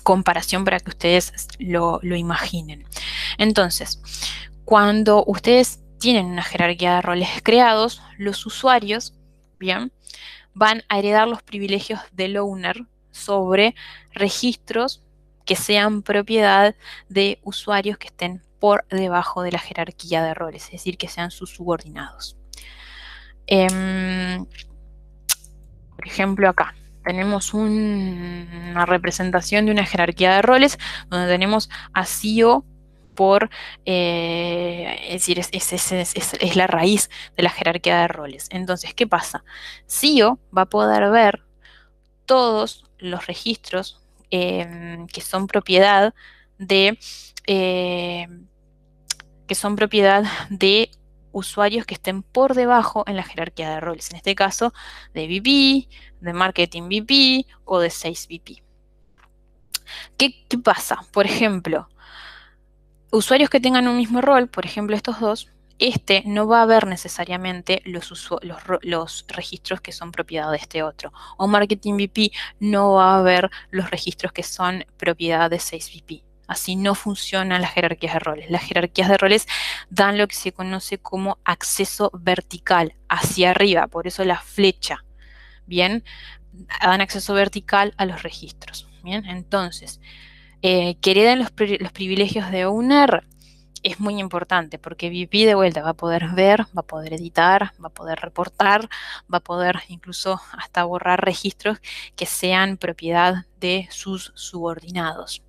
comparación para que ustedes lo imaginen. Entonces, cuando ustedes tienen una jerarquía de roles creados, los usuarios, bien, van a heredar los privilegios del owner sobre registros que sean propiedad de usuarios que estén por debajo de la jerarquía de roles, es decir, que sean sus subordinados. Por ejemplo, acá tenemos una representación de una jerarquía de roles donde tenemos a CEO por, es decir, es la raíz de la jerarquía de roles. Entonces, ¿qué pasa? CEO va a poder ver todos los registros que son propiedad de usuarios que estén por debajo en la jerarquía de roles. En este caso, de VP, de Marketing VP o de Sales VP. ¿Qué pasa? Por ejemplo, usuarios que tengan un mismo rol, por ejemplo estos dos, no va a ver necesariamente los registros que son propiedad de este otro. O Marketing VP no va a ver los registros que son propiedad de Sales VP. Así no funcionan las jerarquías de roles. Las jerarquías de roles dan lo que se conoce como acceso vertical, hacia arriba, por eso la flecha. Bien, dan acceso vertical a los registros. Bien, entonces, que hereden los privilegios de owner es muy importante porque VP de vuelta va a poder ver, va a poder editar, va a poder reportar, va a poder incluso hasta borrar registros que sean propiedad de sus subordinados.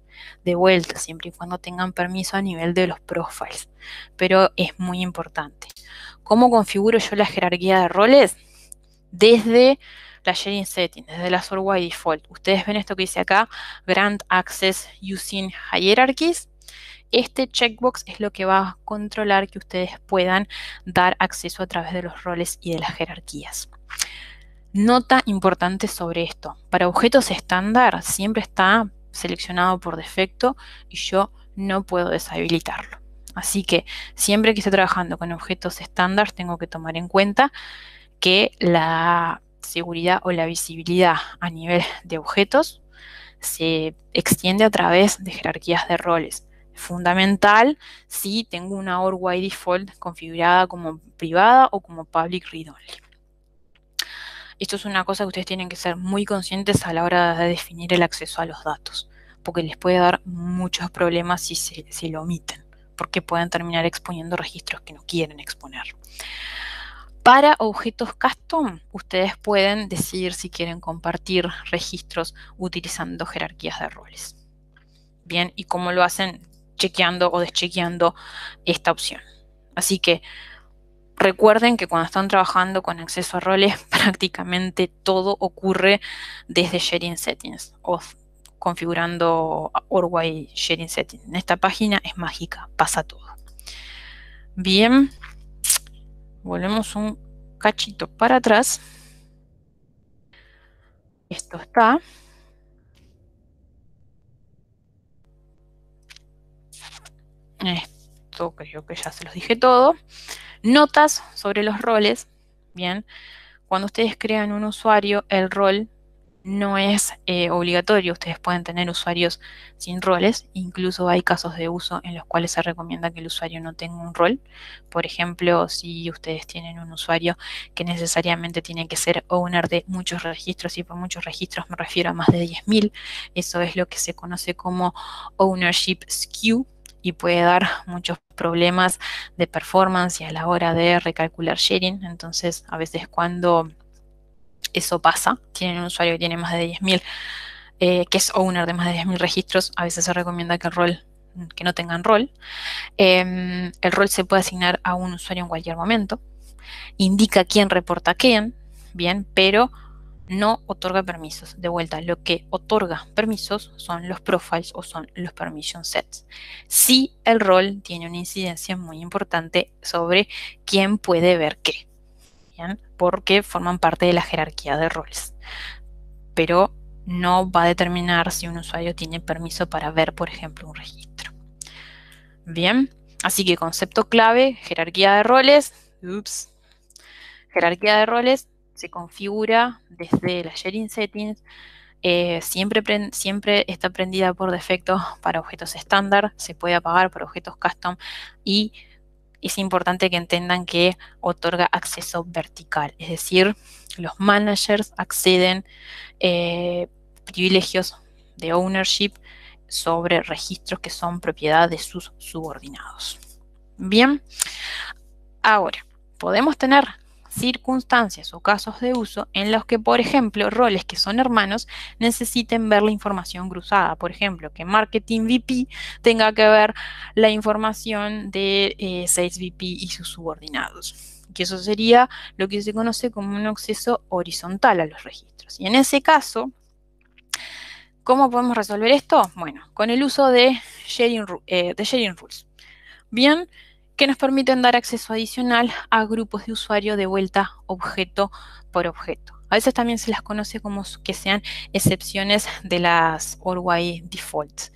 De vuelta, siempre y cuando tengan permiso a nivel de los profiles. Pero es muy importante. ¿Cómo configuro yo la jerarquía de roles? Desde la sharing setting, desde la sort by default. Ustedes ven esto que dice acá, grant access using hierarchies. Este checkbox es lo que va a controlar que ustedes puedan dar acceso a través de los roles y de las jerarquías. Nota importante sobre esto. Para objetos estándar siempre está seleccionado por defecto y yo no puedo deshabilitarlo. Así que siempre que esté trabajando con objetos estándar tengo que tomar en cuenta que la seguridad o la visibilidad a nivel de objetos se extiende a través de jerarquías de roles. Fundamental si tengo una OR by default configurada como privada o como public read only. Esto es una cosa que ustedes tienen que ser muy conscientes a la hora de definir el acceso a los datos, porque les puede dar muchos problemas si lo omiten, porque pueden terminar exponiendo registros que no quieren exponer. Para objetos custom, ustedes pueden decidir si quieren compartir registros utilizando jerarquías de roles. Bien, y cómo lo hacen, chequeando o deschequeando esta opción. Así que recuerden que cuando están trabajando con acceso a roles, prácticamente todo ocurre desde Sharing Settings o configurando OrWay Sharing Settings. En esta página es mágica, pasa todo. Bien, volvemos un cachito para atrás. Esto está. Esto creo que ya se los dije todo. Notas sobre los roles. Bien, cuando ustedes crean un usuario, el rol no es obligatorio. Ustedes pueden tener usuarios sin roles. Incluso hay casos de uso en los cuales se recomienda que el usuario no tenga un rol. Por ejemplo, si ustedes tienen un usuario que necesariamente tiene que ser owner de muchos registros, y por muchos registros me refiero a más de 10.000, eso es lo que se conoce como ownership skew y puede dar muchos problemas de performance y a la hora de recalcular sharing. Entonces, a veces cuando eso pasa, tienen un usuario que tiene más de 10.000, que es owner de más de 10.000 registros, a veces se recomienda que no tengan rol. El rol se puede asignar a un usuario en cualquier momento, indica quién reporta a quién, bien, pero no otorga permisos. De vuelta, lo que otorga permisos son los profiles o son los permission sets. Sí, el rol tiene una incidencia muy importante sobre quién puede ver qué, ¿bien? Porque forman parte de la jerarquía de roles. Pero no va a determinar si un usuario tiene permiso para ver, por ejemplo, un registro. Bien, así que concepto clave, jerarquía de roles. Jerarquía de roles se configura desde la sharing settings. Siempre está prendida por defecto para objetos estándar, se puede apagar para objetos custom y es importante que entiendan que otorga acceso vertical, es decir, los managers acceden privilegios de ownership sobre registros que son propiedad de sus subordinados. Bien, ahora, podemos tener circunstancias o casos de uso en los que, por ejemplo, roles que son hermanos necesiten ver la información cruzada. Por ejemplo, que Marketing VP tenga que ver la información de Sales VP y sus subordinados. Que eso sería lo que se conoce como un acceso horizontal a los registros. Y en ese caso, ¿cómo podemos resolver esto? Bueno, con el uso de sharing rules. Bien, que nos permiten dar acceso adicional a grupos de usuario de vuelta objeto por objeto. A veces también se las conoce como que sean excepciones de las OR by default.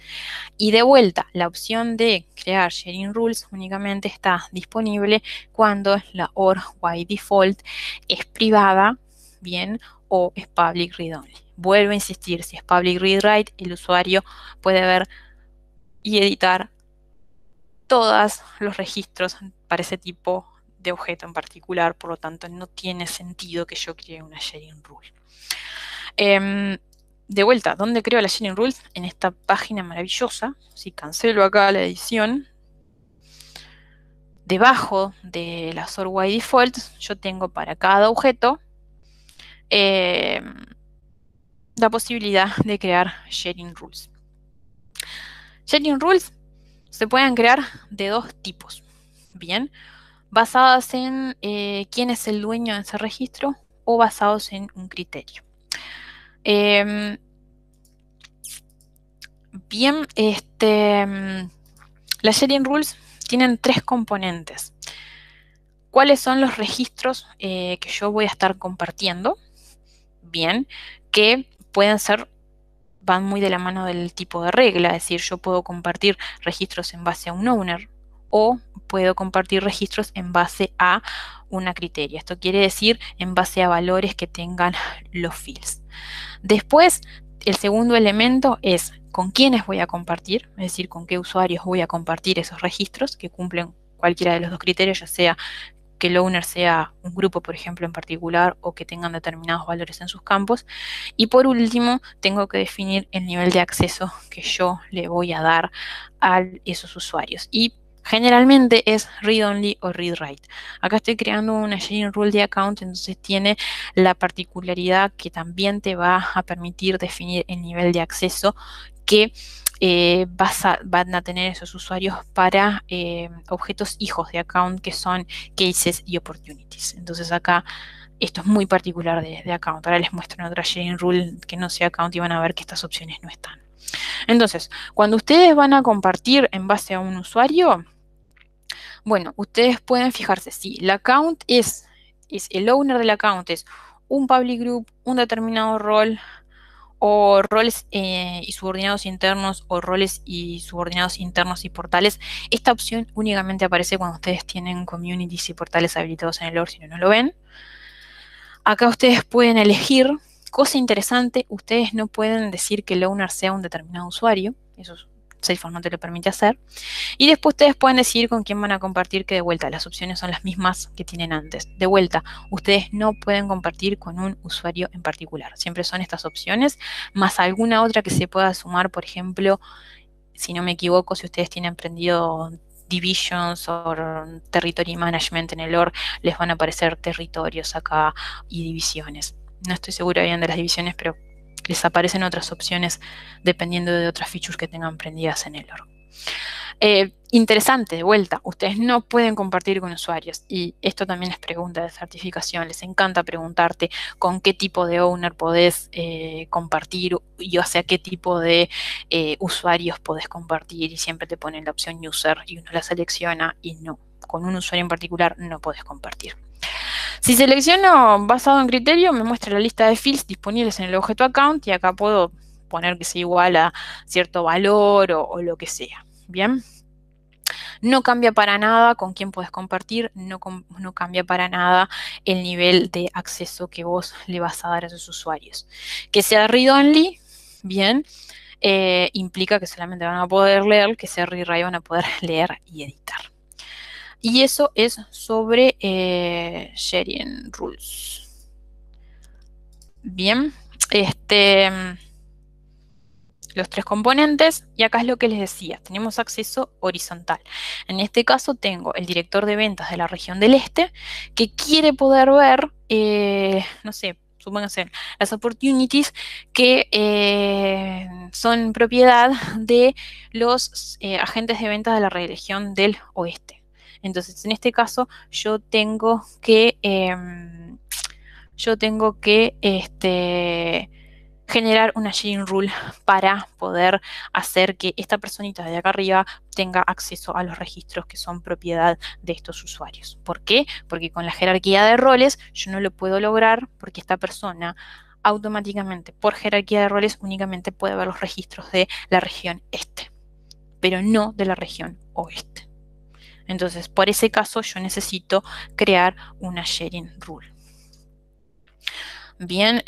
Y de vuelta, la opción de crear sharing rules únicamente está disponible cuando la OR by default es privada, bien, o es public read only. Vuelvo a insistir, si es public read write, el usuario puede ver y editar todos los registros para ese tipo de objeto en particular, por lo tanto no tiene sentido que yo cree una sharing rule. De vuelta, ¿dónde creo la sharing rule? En esta página maravillosa. Si cancelo acá la edición, debajo de la sort by default, yo tengo para cada objeto la posibilidad de crear sharing rules. Sharing rules se pueden crear de dos tipos. Bien, basadas en quién es el dueño de ese registro o basados en un criterio. Bien, las sharing rules tienen tres componentes. ¿Cuáles son los registros que yo voy a estar compartiendo? Bien, que pueden ser, van muy de la mano del tipo de regla, es decir, yo puedo compartir registros en base a un owner o puedo compartir registros en base a una criteria. Esto quiere decir en base a valores que tengan los fields. Después, el segundo elemento es con quiénes voy a compartir, es decir, con qué usuarios voy a compartir esos registros que cumplen cualquiera de los dos criterios, ya sea que el owner sea un grupo, por ejemplo, en particular, o que tengan determinados valores en sus campos. Y por último, tengo que definir el nivel de acceso que yo le voy a dar a esos usuarios. Y generalmente es read-only o read-write. Acá estoy creando una sharing rule de account, entonces tiene la particularidad que también te va a permitir definir el nivel de acceso que van a tener esos usuarios para objetos hijos de account que son cases y opportunities. Entonces acá esto es muy particular de account. Ahora les muestro en otra sharing rule que no sea account y van a ver que estas opciones no están. Entonces, cuando ustedes van a compartir en base a un usuario, bueno, ustedes pueden fijarse si el account es el owner del account es un public group, un determinado rol, o roles y subordinados internos, o roles y subordinados internos y portales. Esta opción únicamente aparece cuando ustedes tienen communities y portales habilitados en el OR, si no, no lo ven. Acá ustedes pueden elegir. Cosa interesante, ustedes no pueden decir que el owner sea un determinado usuario. Eso Salesforce no te lo permite hacer. Y después ustedes pueden decidir con quién van a compartir, que de vuelta las opciones son las mismas que tienen antes. De vuelta, ustedes no pueden compartir con un usuario en particular. Siempre son estas opciones, más alguna otra que se pueda sumar. Por ejemplo, si no me equivoco, si ustedes tienen prendido divisions o territory management en el OR, les van a aparecer territorios acá y divisiones. No estoy segura bien de las divisiones, pero les aparecen otras opciones dependiendo de otras features que tengan prendidas en el org. Interesante, de vuelta, ustedes no pueden compartir con usuarios y esto también es pregunta de certificación. Les encanta preguntarte con qué tipo de owner podés compartir y hacia qué tipo de usuarios podés compartir, y siempre te ponen la opción user y uno la selecciona y no, con un usuario en particular no podés compartir. Si selecciono basado en criterio, me muestra la lista de fields disponibles en el objeto account y acá puedo poner que sea igual a cierto valor o lo que sea. Bien. No cambia para nada con quién puedes compartir, no cambia para nada el nivel de acceso que vos le vas a dar a esos usuarios. Que sea read-only, bien, implica que solamente van a poder leer, que sea read-write van a poder leer y editar. Y eso es sobre sharing rules. Bien, los tres componentes, y acá es lo que les decía, tenemos acceso horizontal. En este caso tengo el director de ventas de la región del este que quiere poder ver, no sé, supónganse, las opportunities que son propiedad de los agentes de ventas de la región del oeste. Entonces, en este caso, yo tengo que generar una sharing rule para poder hacer que esta personita de acá arriba tenga acceso a los registros que son propiedad de estos usuarios. ¿Por qué? Porque con la jerarquía de roles yo no lo puedo lograr porque esta persona automáticamente por jerarquía de roles únicamente puede ver los registros de la región este, pero no de la región oeste. Entonces, por ese caso yo necesito crear una sharing rule. Bien,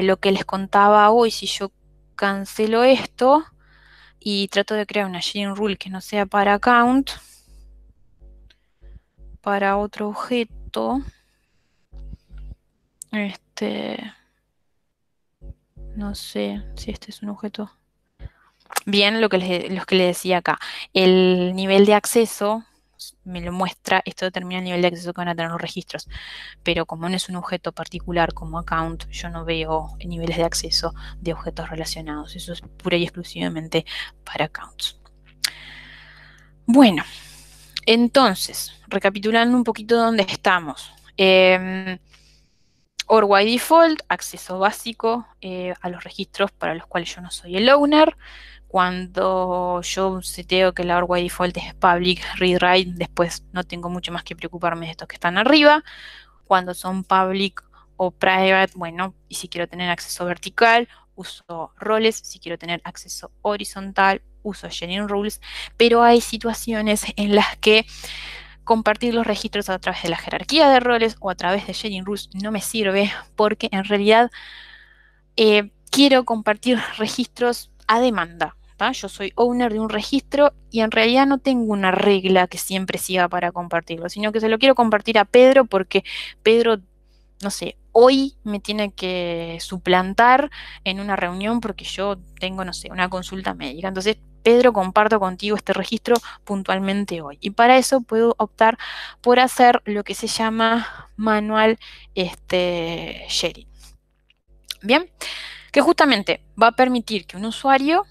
lo que les contaba hoy, si yo cancelo esto y trato de crear una sharing rule que no sea para account, para otro objeto, no sé si este es un objeto. Bien, lo que les decía acá, el nivel de acceso me lo muestra, esto determina el nivel de acceso que van a tener los registros, pero como no es un objeto particular como account, yo no veo niveles de acceso de objetos relacionados, eso es pura y exclusivamente para accounts. Bueno, entonces, recapitulando un poquito dónde estamos. OR by default, acceso básico a los registros para los cuales yo no soy el owner. Cuando yo seteo que la OR by default es public read write, después no tengo mucho más que preocuparme de estos que están arriba. Cuando son public o private, bueno, y si quiero tener acceso vertical, uso roles. Si quiero tener acceso horizontal, uso sharing rules. Pero hay situaciones en las que compartir los registros a través de la jerarquía de roles o a través de sharing rules no me sirve porque en realidad quiero compartir registros a demanda. Yo soy owner de un registro y en realidad no tengo una regla que siempre siga para compartirlo, sino que se lo quiero compartir a Pedro porque Pedro, no sé, hoy me tiene que suplantar en una reunión porque yo tengo, no sé, una consulta médica. Entonces, Pedro, comparto contigo este registro puntualmente hoy. Y para eso puedo optar por hacer lo que se llama manual sharing. Bien, que justamente va a permitir que un usuario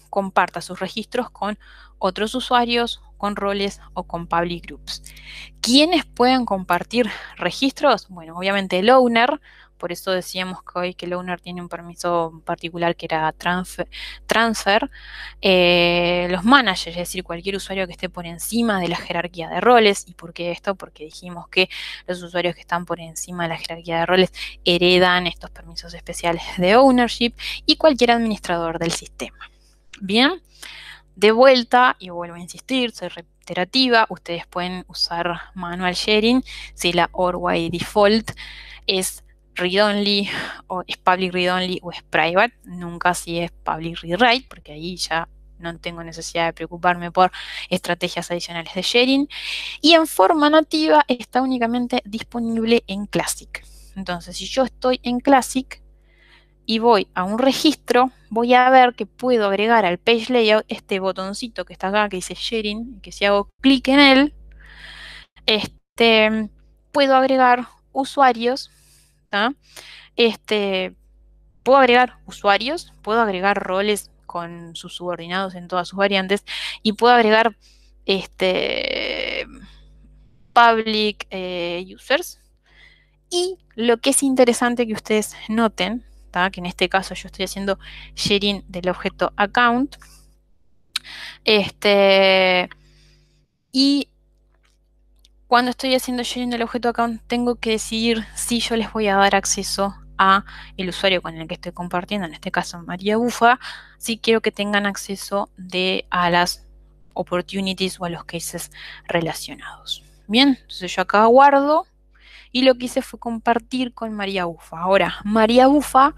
comparta sus registros con otros usuarios, con roles o con public groups. ¿Quiénes pueden compartir registros? Bueno, obviamente el owner, por eso decíamos que hoy que el owner tiene un permiso particular que era transfer. Los managers, es decir, cualquier usuario que esté por encima de la jerarquía de roles. ¿Y por qué esto? Porque dijimos que los usuarios que están por encima de la jerarquía de roles heredan estos permisos especiales de ownership y cualquier administrador del sistema. Bien, de vuelta, y vuelvo a insistir, soy reiterativa, ustedes pueden usar manual sharing si la OR by default es read-only, o es public read-only o es private, nunca si es public read-write, porque ahí ya no tengo necesidad de preocuparme por estrategias adicionales de sharing. Y en forma nativa está únicamente disponible en Classic. Entonces, si yo estoy en Classic y voy a un registro, voy a ver que puedo agregar al page layout este botoncito que está acá que dice sharing, que si hago clic en él, puedo agregar usuarios, ¿tá? Puedo agregar usuarios, puedo agregar roles con sus subordinados en todas sus variantes y puedo agregar public users. Y lo que es interesante que ustedes noten, ¿tá? Que en este caso yo estoy haciendo sharing del objeto account, y cuando estoy haciendo sharing del objeto account, tengo que decidir si yo les voy a dar acceso a el usuario con el que estoy compartiendo, en este caso María Bufa, si quiero que tengan acceso a las opportunities o a los cases relacionados. Bien, entonces yo acá guardo y lo que hice fue compartir con María Bufa. Ahora, María Bufa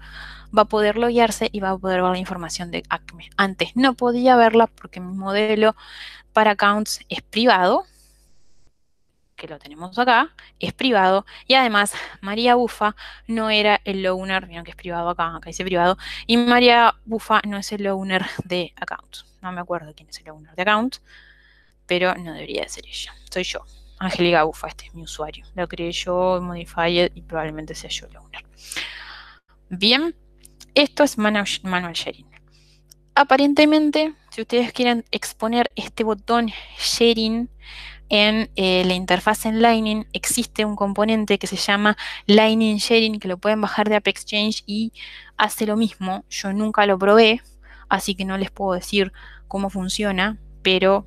va a poder loguearse y va a poder ver la información de Acme. Antes no podía verla porque mi modelo para accounts es privado, que lo tenemos acá, es privado, y además María Bufa no era el owner, vieron que es privado acá, acá dice privado, y María Bufa no es el owner de account. No me acuerdo quién es el owner de account, pero no debería de ser ella, soy yo. Angélica Bufa, este es mi usuario. Lo creé yo, modified y probablemente sea yo el owner. Bien, esto es manual sharing. Aparentemente, si ustedes quieren exponer este botón sharing en la interfaz en Lightning, existe un componente que se llama Lightning Sharing, que lo pueden bajar de AppExchange y hace lo mismo. Yo nunca lo probé, así que no les puedo decir cómo funciona, pero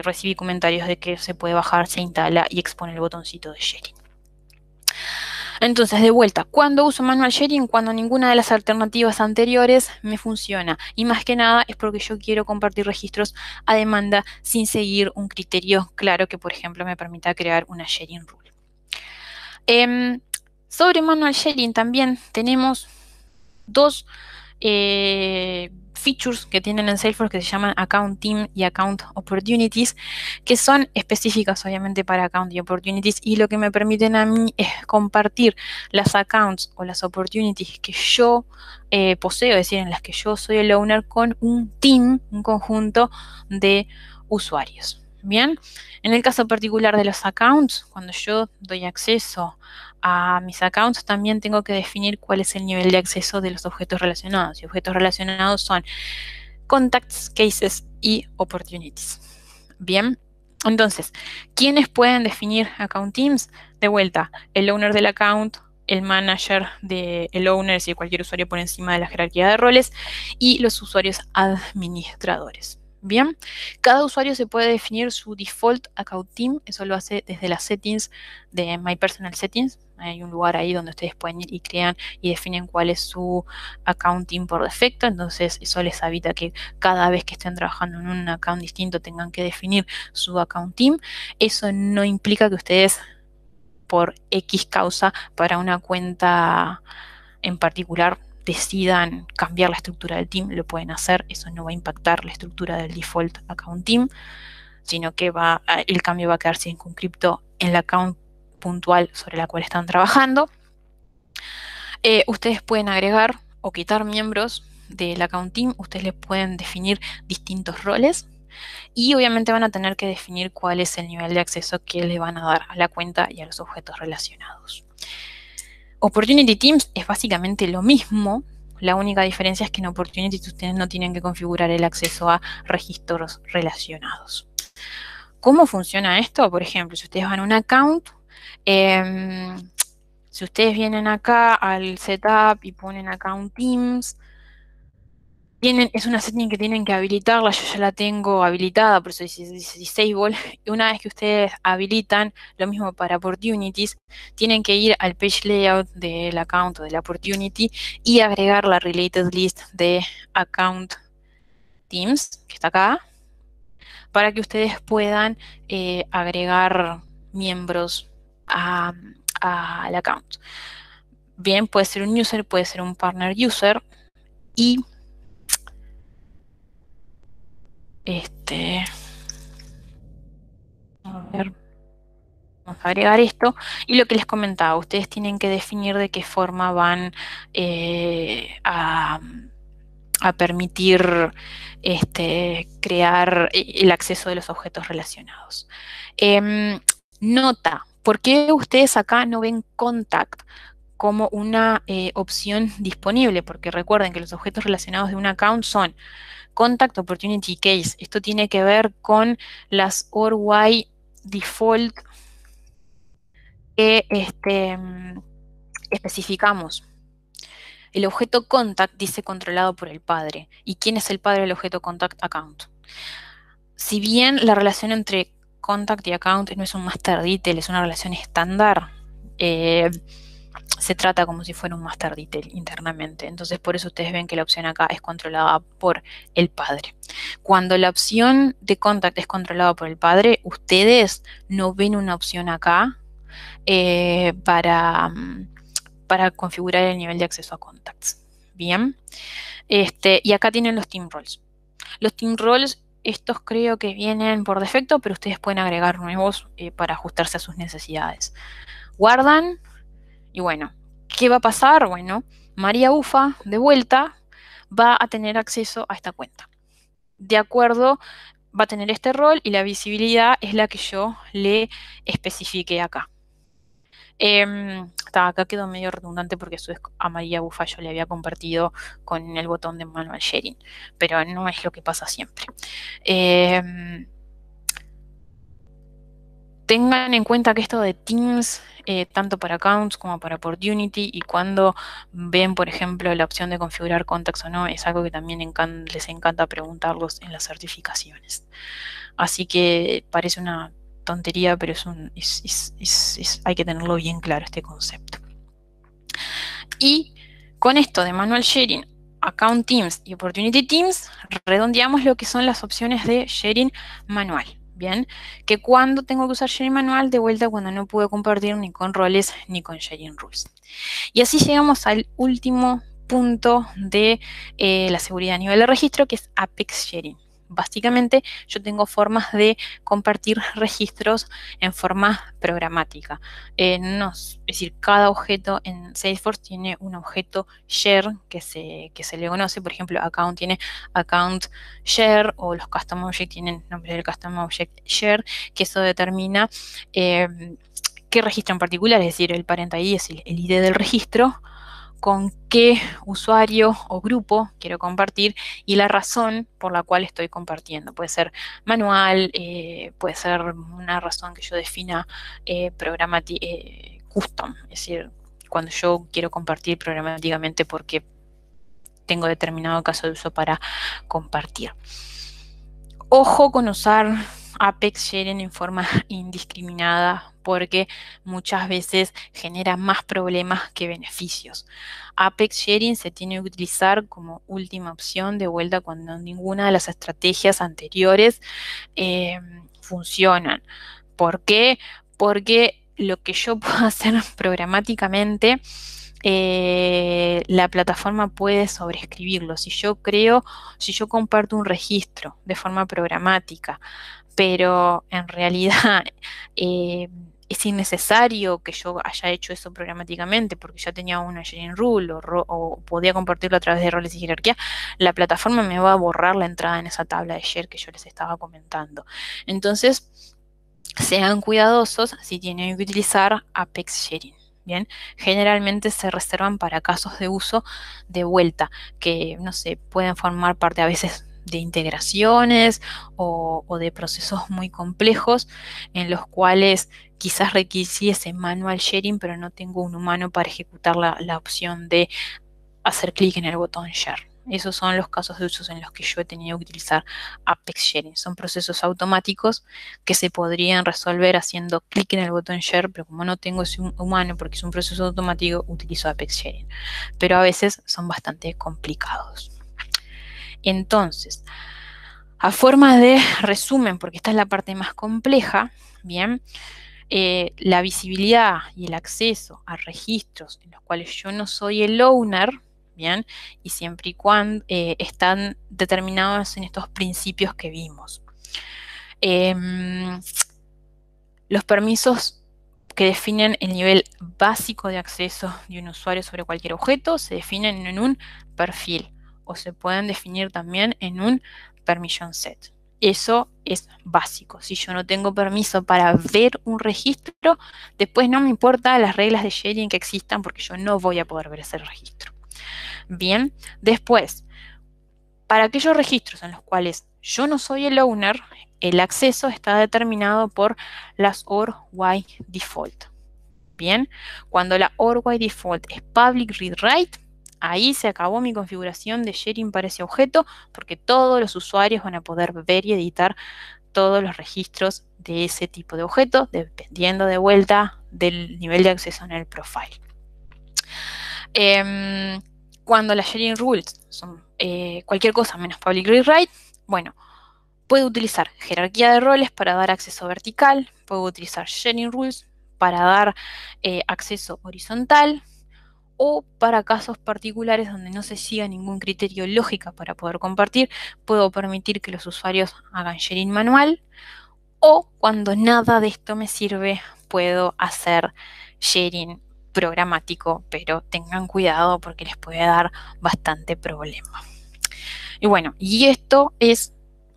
recibí comentarios de que se puede bajar, se instala y expone el botoncito de sharing. Entonces, de vuelta, ¿cuándo uso manual sharing? Cuando ninguna de las alternativas anteriores me funciona. Y más que nada es porque yo quiero compartir registros a demanda sin seguir un criterio claro que, por ejemplo, me permita crear una sharing rule. Sobre manual sharing también tenemos dos features que tienen en Salesforce que se llaman Account Team y Account Opportunities, que son específicas obviamente para Account y Opportunities, y lo que me permiten a mí es compartir las accounts o las opportunities que yo poseo, es decir, en las que yo soy el owner, con un team, un conjunto de usuarios. Bien, en el caso particular de los accounts, cuando yo doy acceso a mis accounts, también tengo que definir cuál es el nivel de acceso de los objetos relacionados. Y objetos relacionados son contacts, cases y opportunities. Bien, entonces, ¿quiénes pueden definir account teams? De vuelta, el owner del account, el manager del owner, es decir, cualquier usuario por encima de la jerarquía de roles, y los usuarios administradores. Bien, cada usuario se puede definir su default account team, eso lo hace desde las settings de My Personal Settings. Hay un lugar ahí donde ustedes pueden ir y crean y definen cuál es su account team por defecto, entonces eso les evita que cada vez que estén trabajando en un account distinto tengan que definir su account team. Eso no implica que ustedes por X causa para una cuenta en particular decidan cambiar la estructura del team, lo pueden hacer, eso no va a impactar la estructura del default account team, sino que el cambio va a quedar circunscripto en la account puntual sobre la cual están trabajando. Ustedes pueden agregar o quitar miembros del account team, ustedes les pueden definir distintos roles y obviamente van a tener que definir cuál es el nivel de acceso que le van a dar a la cuenta y a los objetos relacionados. Opportunity Teams es básicamente lo mismo, la única diferencia es que en Opportunity ustedes no tienen que configurar el acceso a registros relacionados. ¿Cómo funciona esto? Por ejemplo, si ustedes van a un account, si ustedes vienen acá al setup y ponen account teams, es una setting que tienen que habilitarla, yo ya la tengo habilitada, por eso dice disable, y una vez que ustedes habilitan, lo mismo para opportunities, tienen que ir al page layout del account o de la opportunity y agregar la related list de account teams, que está acá, para que ustedes puedan agregar miembros al account. Bien, puede ser un user, puede ser un partner user, y a ver, vamos a agregar esto. Y lo que les comentaba, ustedes tienen que definir de qué forma van a permitir crear el acceso de los objetos relacionados. Nota, ¿por qué ustedes acá no ven contact como una opción disponible? Porque recuerden que los objetos relacionados de un account son Contact, Opportunity, Case. Esto tiene que ver con las ORY default que especificamos. El objeto contact dice controlado por el padre. ¿Y quién es el padre del objeto contact account? Si bien la relación entre contact y account no es un master detail, es una relación estándar, se trata como si fuera un master detail internamente. Entonces, por eso ustedes ven que la opción acá es controlada por el padre. Cuando la opción de contact es controlada por el padre, ustedes no ven una opción acá para configurar el nivel de acceso a contacts. Bien. Y acá tienen los team roles. Los team roles, estos creo que vienen por defecto, pero ustedes pueden agregar nuevos para ajustarse a sus necesidades. Guardan. Y bueno, ¿qué va a pasar? Bueno, María Ufa, de vuelta, va a tener acceso a esta cuenta. De acuerdo, va a tener este rol y la visibilidad es la que yo le especifique acá. Acá quedó medio redundante porque a María Bufa yo le había compartido con el botón de manual sharing, pero no es lo que pasa siempre. Tengan en cuenta que esto de Teams, tanto para accounts como para Opportunity, y cuando ven, por ejemplo, la opción de configurar contacts o no, es algo que también les encanta preguntarlos en las certificaciones. Así que parece una tontería, pero hay que tenerlo bien claro este concepto. Y con esto de Manual Sharing, Account Teams y Opportunity Teams, redondeamos lo que son las opciones de sharing manual. Bien, que cuando tengo que usar sharing manual, de vuelta cuando no puedo compartir ni con roles ni con sharing rules. Y así llegamos al último punto de la seguridad a nivel de registro, que es Apex Sharing. Básicamente, yo tengo formas de compartir registros en forma programática. Es decir, cada objeto en Salesforce tiene un objeto share que se le conoce. Por ejemplo, account tiene account share, o los custom object tienen nombre del custom object share, que eso determina qué registro en particular, es decir, el parent ID es el ID del registro, con qué usuario o grupo quiero compartir y la razón por la cual estoy compartiendo. Puede ser manual, puede ser una razón que yo defina custom, es decir, cuando yo quiero compartir programáticamente porque tengo determinado caso de uso para compartir. Ojo con usar Apex Sharing en forma indiscriminada, porque muchas veces genera más problemas que beneficios. Apex Sharing se tiene que utilizar como última opción, de vuelta cuando ninguna de las estrategias anteriores funcionan. ¿Por qué? Porque lo que yo puedo hacer programáticamente, la plataforma puede sobreescribirlo. Si yo comparto un registro de forma programática, pero en realidad es innecesario que yo haya hecho eso programáticamente porque ya tenía una sharing rule o podía compartirlo a través de roles y jerarquía, la plataforma me va a borrar la entrada en esa tabla de share que yo les estaba comentando. Entonces, sean cuidadosos si tienen que utilizar Apex Sharing. Bien, generalmente se reservan para casos de uso de vuelta, que no sé, pueden formar parte a veces de integraciones o de procesos muy complejos en los cuales quizás requisiese manual sharing, pero no tengo un humano para ejecutar la opción de hacer clic en el botón share. Esos son los casos de usos en los que yo he tenido que utilizar Apex Sharing. Son procesos automáticos que se podrían resolver haciendo clic en el botón share, pero como no tengo ese humano porque es un proceso automático, utilizo Apex Sharing. Pero a veces son bastante complicados. Entonces, a forma de resumen, porque esta es la parte más compleja, bien, la visibilidad y el acceso a registros en los cuales yo no soy el owner, bien, y siempre y cuando están determinados en estos principios que vimos. Los permisos que definen el nivel básico de acceso de un usuario sobre cualquier objeto se definen en un perfil o se pueden definir también en un permission set. Eso es básico. Si yo no tengo permiso para ver un registro, después no me importa las reglas de sharing que existan porque yo no voy a poder ver ese registro. Bien, después, para aquellos registros en los cuales yo no soy el owner, el acceso está determinado por las OR by default. Bien, cuando la OR by default es public read write, ahí se acabó mi configuración de sharing para ese objeto porque todos los usuarios van a poder ver y editar todos los registros de ese tipo de objeto, dependiendo de vuelta del nivel de acceso en el profile. Cuando las sharing rules son cualquier cosa menos public read write, bueno, puedo utilizar jerarquía de roles para dar acceso vertical, puedo utilizar sharing rules para dar acceso horizontal, o para casos particulares donde no se siga ningún criterio lógica para poder compartir, puedo permitir que los usuarios hagan sharing manual, o cuando nada de esto me sirve, puedo hacer sharing programático, pero tengan cuidado porque les puede dar bastante problema. Y bueno, y esto es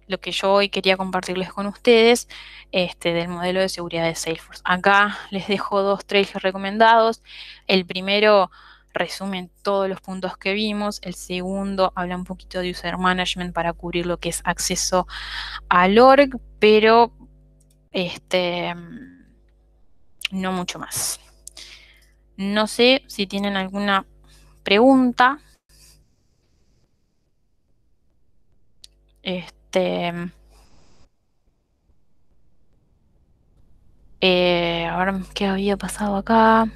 lo que yo hoy quería compartirles con ustedes del modelo de seguridad de Salesforce. Acá les dejo 2 trailers recomendados. El primero resume todos los puntos que vimos. El segundo habla un poquito de user management para cubrir lo que es acceso al org, pero no mucho más. No sé si tienen alguna pregunta. Ahora, ¿qué había pasado acá?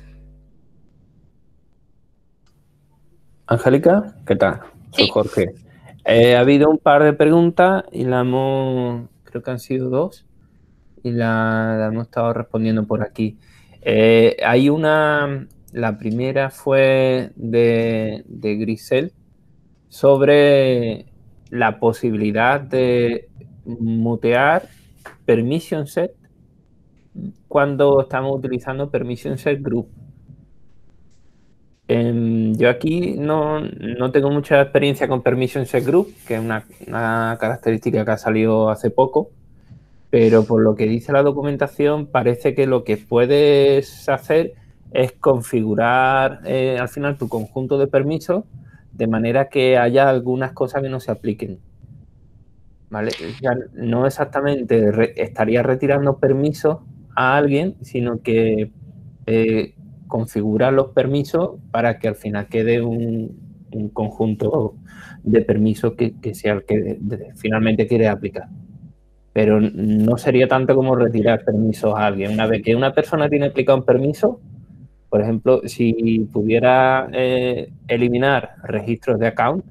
Angélica, ¿qué tal? Soy Sí. Jorge. Ha habido un par de preguntas y creo que han sido 2, y la hemos estado respondiendo por aquí. Hay la primera fue de Grisel sobre la posibilidad de mutear permission set cuando estamos utilizando permission set group. Yo aquí no tengo mucha experiencia con Permission Set Group, que es una característica que ha salido hace poco, pero por lo que dice la documentación parece que lo que puedes hacer es configurar al final tu conjunto de permisos de manera que haya algunas cosas que no se apliquen. ¿Vale? Ya no exactamente estaría retirando permisos a alguien, sino que configurar los permisos para que al final quede un conjunto de permisos que sea el que finalmente quiere aplicar. Pero no sería tanto como retirar permisos a alguien. Una vez que una persona tiene aplicado un permiso, por ejemplo, si pudiera eliminar registros de account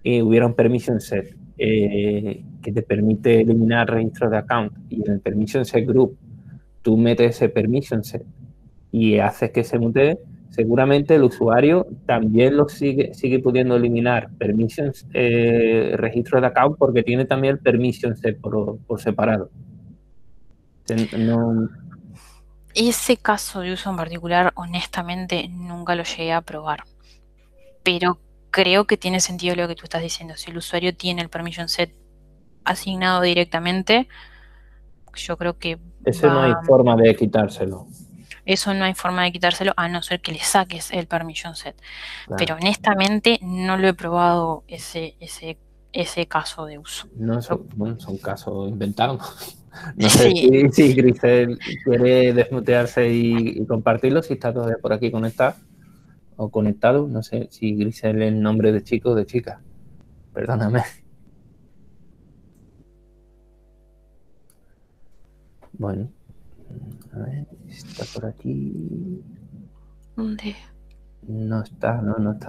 y hubiera un permission set que te permite eliminar registros de account, y en el permission set group tú metes ese permission set y haces que se mutee, seguramente el usuario también lo sigue pudiendo eliminar permissions, registros de account, porque tiene también el permission set por separado. No. Ese caso de uso en particular, honestamente, nunca lo llegué a probar. Pero creo que tiene sentido lo que tú estás diciendo. Si el usuario tiene el permission set asignado directamente, yo creo que Eso no hay forma de quitárselo. Eso no hay forma de quitárselo a no ser que le saques el permission set. Claro. Pero honestamente no lo he probado ese caso de uso. No, son casos inventados. No sé si Grisel quiere desmutearse y compartirlo, si está todavía por aquí conectado o conectado. No sé si Grisel es el nombre de chico o de chica. Perdóname. Bueno, a ver, está por aquí. ¿Dónde? No está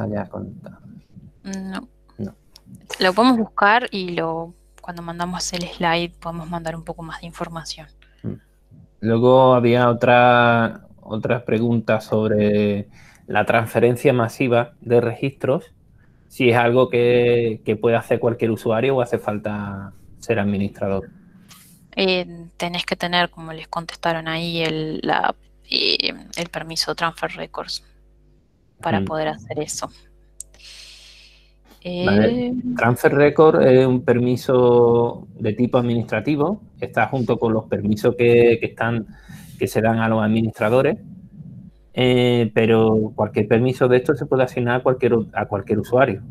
ya conectado. No. Lo podemos buscar y cuando mandamos el slide podemos mandar un poco más de información. Luego había otra pregunta sobre la transferencia masiva de registros, si es algo que puede hacer cualquier usuario o hace falta ser administrador. Tenés que tener, como les contestaron ahí, el permiso Transfer Records para poder hacer eso. Vale. Transfer Record es un permiso de tipo administrativo, está junto con los permisos que se dan a los administradores, pero cualquier permiso de estos se puede asignar a cualquier usuario,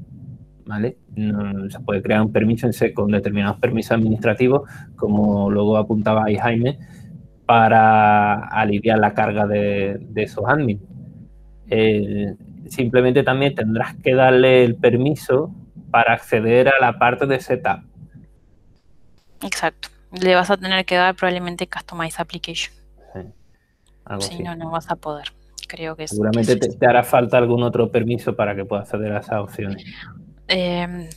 ¿vale? No, se puede crear un permiso con determinados permisos administrativos, como luego apuntaba ahí Jaime, para aliviar la carga de esos admins. Simplemente también tendrás que darle el permiso para acceder a la parte de setup. Exacto. le vas a tener que dar probablemente Customize Application. Sí, algo Si así. no, no vas a poder. Creo que es. Seguramente Que es te hará falta algún otro permiso para que puedas acceder a esas opciones.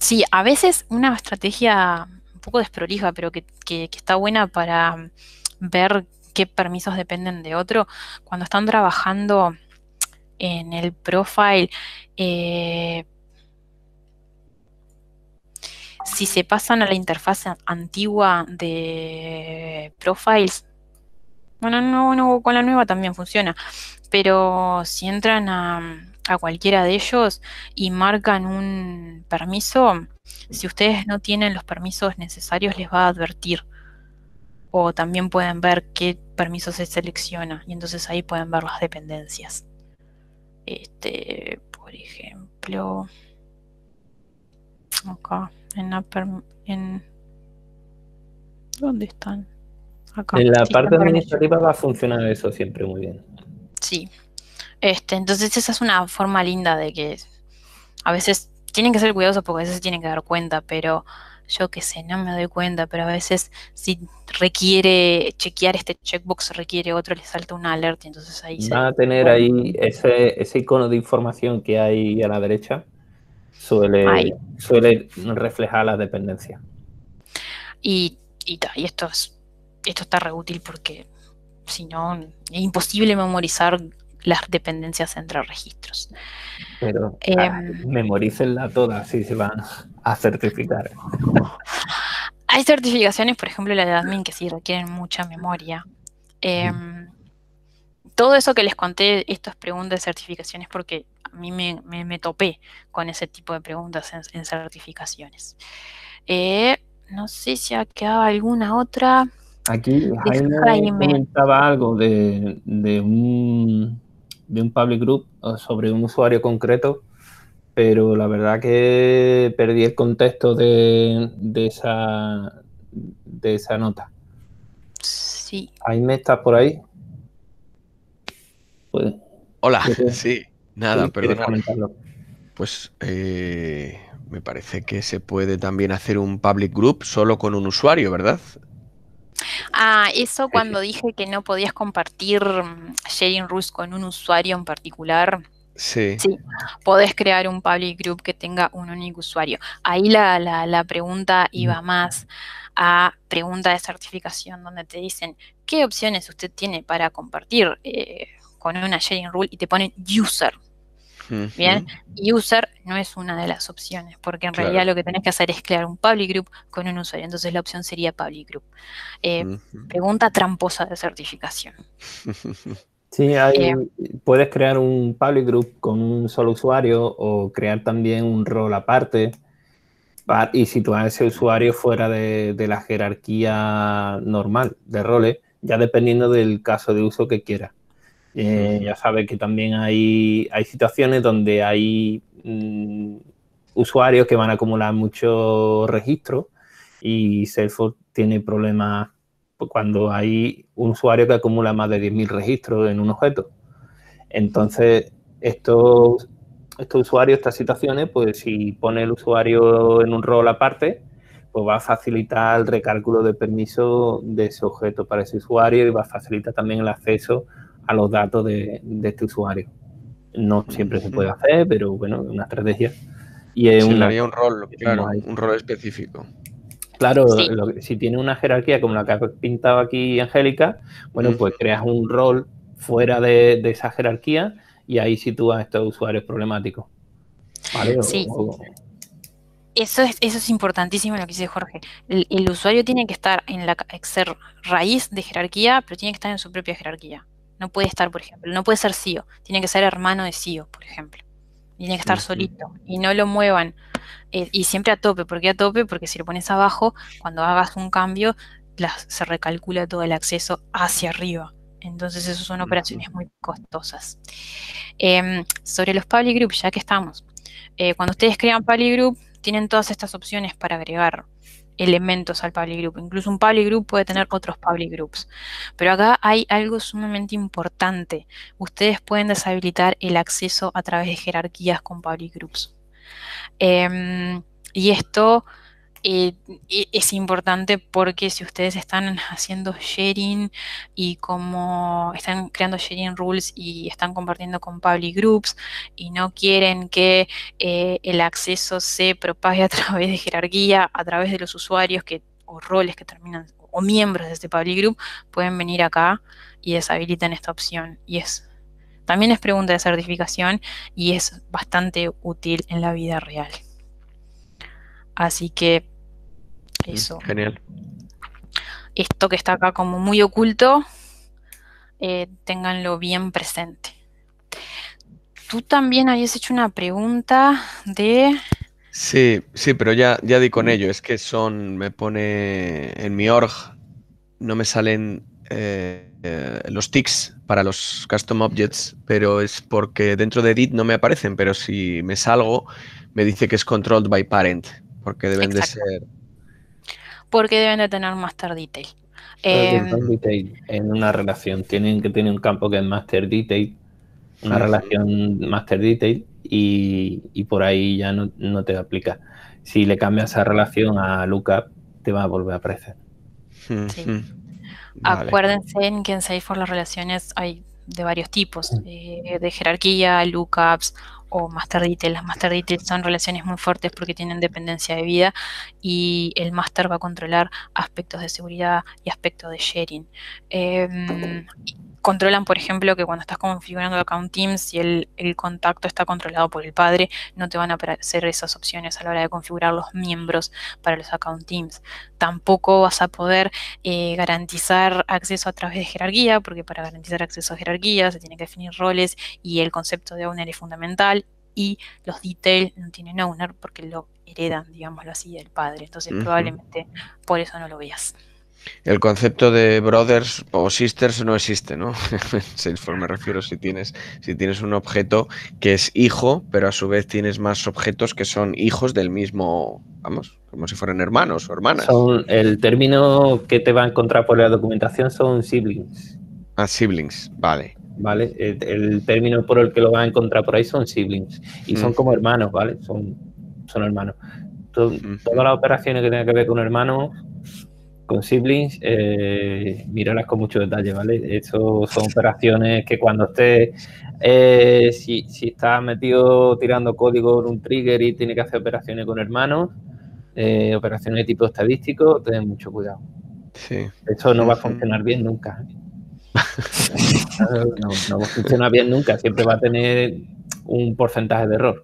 Sí, a veces una estrategia un poco desprolija, pero que está buena para ver qué permisos dependen de otro. Cuando están trabajando en el profile, si se pasan a la interfaz antigua de profiles, bueno, no, con la nueva también funciona, pero si entran a cualquiera de ellos y marcan un permiso, si ustedes no tienen los permisos necesarios, les va a advertir. O también pueden ver qué permiso se selecciona y entonces ahí pueden ver las dependencias. Por ejemplo, acá en ¿dónde están? Acá. En la System parte Permission. administrativa va a funcionar eso siempre muy bien. Sí. Entonces esa es una forma linda de que a veces tienen que ser cuidadosos porque a veces se tienen que dar cuenta, pero yo qué sé, no me doy cuenta, pero a veces si requiere chequear este checkbox, requiere otro, le salta una alerta, entonces ahí se... Van a tener ahí ese icono de información que hay a la derecha, Ahí. suele reflejar las dependencias. Y esto está re útil porque si no, es imposible memorizar las dependencias entre registros. Pero memorícenla todas si se van a certificar. Hay certificaciones, por ejemplo la de admin, que sí requieren mucha memoria. Todo eso que les conté, estas preguntas de certificaciones, porque a mí me topé con ese tipo de preguntas en certificaciones. No sé si ha quedado alguna otra. Aquí Jaime comentaba algo de un public group sobre un usuario concreto, pero la verdad que perdí el contexto de esa nota. Sí. Jaime, ¿estás por ahí? Hola, sí, nada, sí, perdona. comentarlo. Pues me parece que se puede también hacer un public group solo con un usuario, ¿verdad? Eso cuando dije que no podías compartir sharing rules con un usuario en particular. Sí. Sí, podés crear un public group que tenga un único usuario. Ahí la pregunta iba más a pregunta de certificación, donde te dicen qué opciones usted tiene para compartir con una sharing rule y te ponen user. Bien, user no es una de las opciones, porque en realidad lo que tenés que hacer es crear un public group con un usuario. Entonces la opción sería public group. Pregunta tramposa de certificación. Sí, puedes crear un public group con un solo usuario o crear también un rol aparte y situar ese usuario fuera de la jerarquía normal de roles, ya dependiendo del caso de uso que quieras. Ya sabes que también hay situaciones donde hay usuarios que van a acumular muchos registros y Salesforce tiene problemas cuando hay un usuario que acumula más de 10.000 registros en un objeto. Entonces, estos usuarios, estas situaciones, pues si pone el usuario en un rol aparte, pues va a facilitar el recálculo de permiso de ese objeto para ese usuario y va a facilitar también el acceso a los datos de este usuario. No siempre se puede hacer, pero bueno, es una estrategia. Y es se le haría un rol, claro, un rol específico. Claro, si tiene una jerarquía como la que ha pintado aquí Angélica, bueno, pues creas un rol fuera de esa jerarquía y ahí sitúas a estos usuarios problemáticos. ¿Vale? Sí. Eso es importantísimo lo que dice Jorge. El usuario tiene que estar ser raíz de jerarquía, pero tiene que estar en su propia jerarquía. No puede estar, por ejemplo, no puede ser CEO, tiene que ser hermano de CEO, por ejemplo. Tiene que estar solito y no lo muevan. Y siempre a tope. ¿Por qué a tope? Porque si lo pones abajo, cuando hagas un cambio, se recalcula todo el acceso hacia arriba. Entonces, eso son operaciones muy costosas. Sobre los public groups, ya que estamos. Cuando ustedes crean public group, tienen todas estas opciones para agregar elementos al public group. Incluso un public group puede tener otros public groups. Pero acá hay algo sumamente importante. Ustedes pueden deshabilitar el acceso a través de jerarquías con public groups. Y esto es importante porque si ustedes están haciendo sharing y como están creando sharing rules y están compartiendo con public groups y no quieren que el acceso se propague a través de jerarquía, a través de los usuarios o roles que terminan, o miembros de este public group, pueden venir acá y deshabilitan esta opción. También es pregunta de certificación y es bastante útil en la vida real. Así que eso. Genial. Esto que está acá como muy oculto, ténganlo bien presente. Tú también habías hecho una pregunta de... Sí, pero ya di con ello. Es que me pone en mi org, no me salen los ticks para los custom objects, pero es porque dentro de edit no me aparecen, pero si me salgo, me dice que es controlled by parent, porque deben de Exacto. ser... Porque deben de tener master detail. Detail en una relación. Tienen que tener un campo que es master detail, una relación master detail, y por ahí ya no te aplica. Si le cambias esa relación a lookup, te va a volver a aparecer. Sí. Vale. Acuérdense que en Salesforce las relaciones hay de varios tipos, de jerarquía, lookups o master detail. Las master detail son relaciones muy fuertes porque tienen dependencia de vida y el master va a controlar aspectos de seguridad y aspectos de sharing. Controlan, por ejemplo, que cuando estás configurando account teams, si el contacto está controlado por el padre, no te van a aparecer esas opciones a la hora de configurar los miembros para los account teams. Tampoco vas a poder garantizar acceso a través de jerarquía, porque para garantizar acceso a jerarquía se tienen que definir roles y el concepto de owner es fundamental, y los details no tienen owner porque lo heredan, digámoslo así, del padre. Entonces probablemente por eso no lo veas. El concepto de brothers o sisters no existe, ¿no? En Salesforce me refiero si tienes un objeto que es hijo, pero a su vez tienes más objetos que son hijos del mismo, vamos, como si fueran hermanos o hermanas. El término que te va a encontrar por la documentación son siblings. Ah, siblings, vale. ¿Vale? El término por el que lo vas a encontrar por ahí son siblings. Y son como hermanos, ¿vale? Son hermanos. Todas las operaciones que tengan que ver con hermanos, con siblings, míralas con mucho detalle, ¿vale? Eso son operaciones que cuando estés, si estás metido tirando código en un trigger y tiene que hacer operaciones con hermanos, operaciones de tipo estadístico, ten mucho cuidado. Sí. Eso no va a funcionar bien nunca. No va a funcionar bien nunca. Siempre va a tener un porcentaje de error,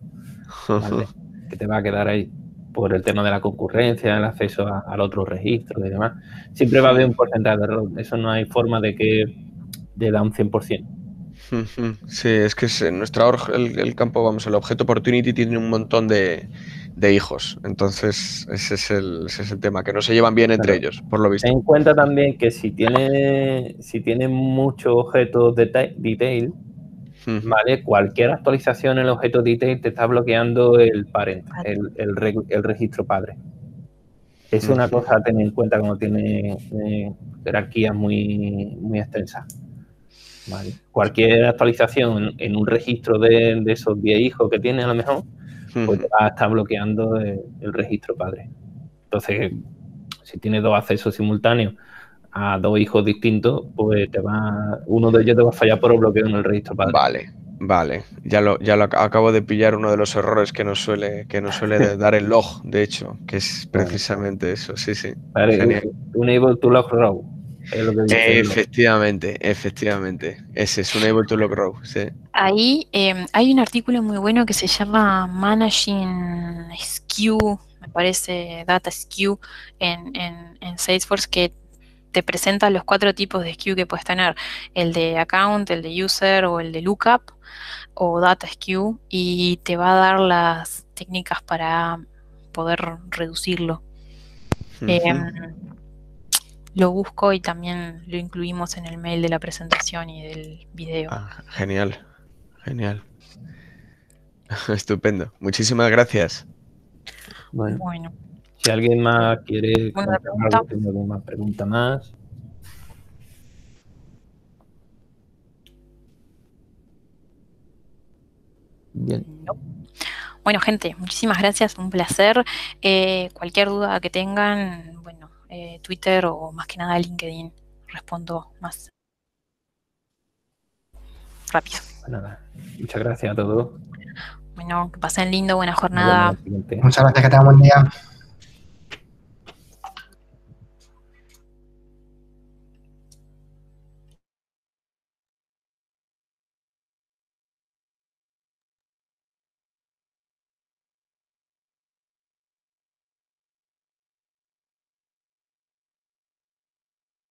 ¿vale? Que te va a quedar ahí por el tema de la concurrencia, el acceso al otro registro y demás. Siempre va a haber un porcentaje de error. Eso no hay forma de que le da un 100%. Sí, es que en nuestra org el campo, vamos, el objeto opportunity tiene un montón de hijos. Entonces, ese es el tema, que no se llevan bien entre ellos, por lo visto. Ten en cuenta también que si tiene muchos objetos detail, ¿vale? Cualquier actualización en el objeto detail te está bloqueando el parent, el registro padre. Es una cosa a tener en cuenta cuando tiene jerarquías muy, muy extensas. ¿Vale? Cualquier actualización en un registro de esos 10 hijos que tiene a lo mejor, pues te va a estar bloqueando el registro padre. Entonces, si tienes dos accesos simultáneos a dos hijos distintos, pues uno de ellos te va a fallar por el bloqueo en el registro padre. Vale. Ya lo acabo de pillar, uno de los errores que nos suele dar el log, de hecho, que es precisamente eso. Sí. Vale, Genial. Unable to log row. Es lo que dice Efectivamente. Ese es Unable to log row, sí. Ahí hay un artículo muy bueno que se llama Managing SKU, me parece Data SKU en Salesforce, que te presenta los 4 tipos de SKU que puedes tener: el de account, el de user o el de lookup o data SKU, y te va a dar las técnicas para poder reducirlo. Lo busco y también lo incluimos en el mail de la presentación y del video. Genial. Estupendo. Muchísimas gracias. Bueno. Si alguien más quiere ¿Alguna comentar algo, tiene alguna pregunta más. Bien. No. Bueno, gente, muchísimas gracias, un placer. Cualquier duda que tengan, bueno, Twitter o más que nada LinkedIn, respondo más rápido. Nada, muchas gracias a todos. Bueno, que pasen lindo, buena Nos vemos en jornada. el siguiente. Muchas gracias, que tengan buen día.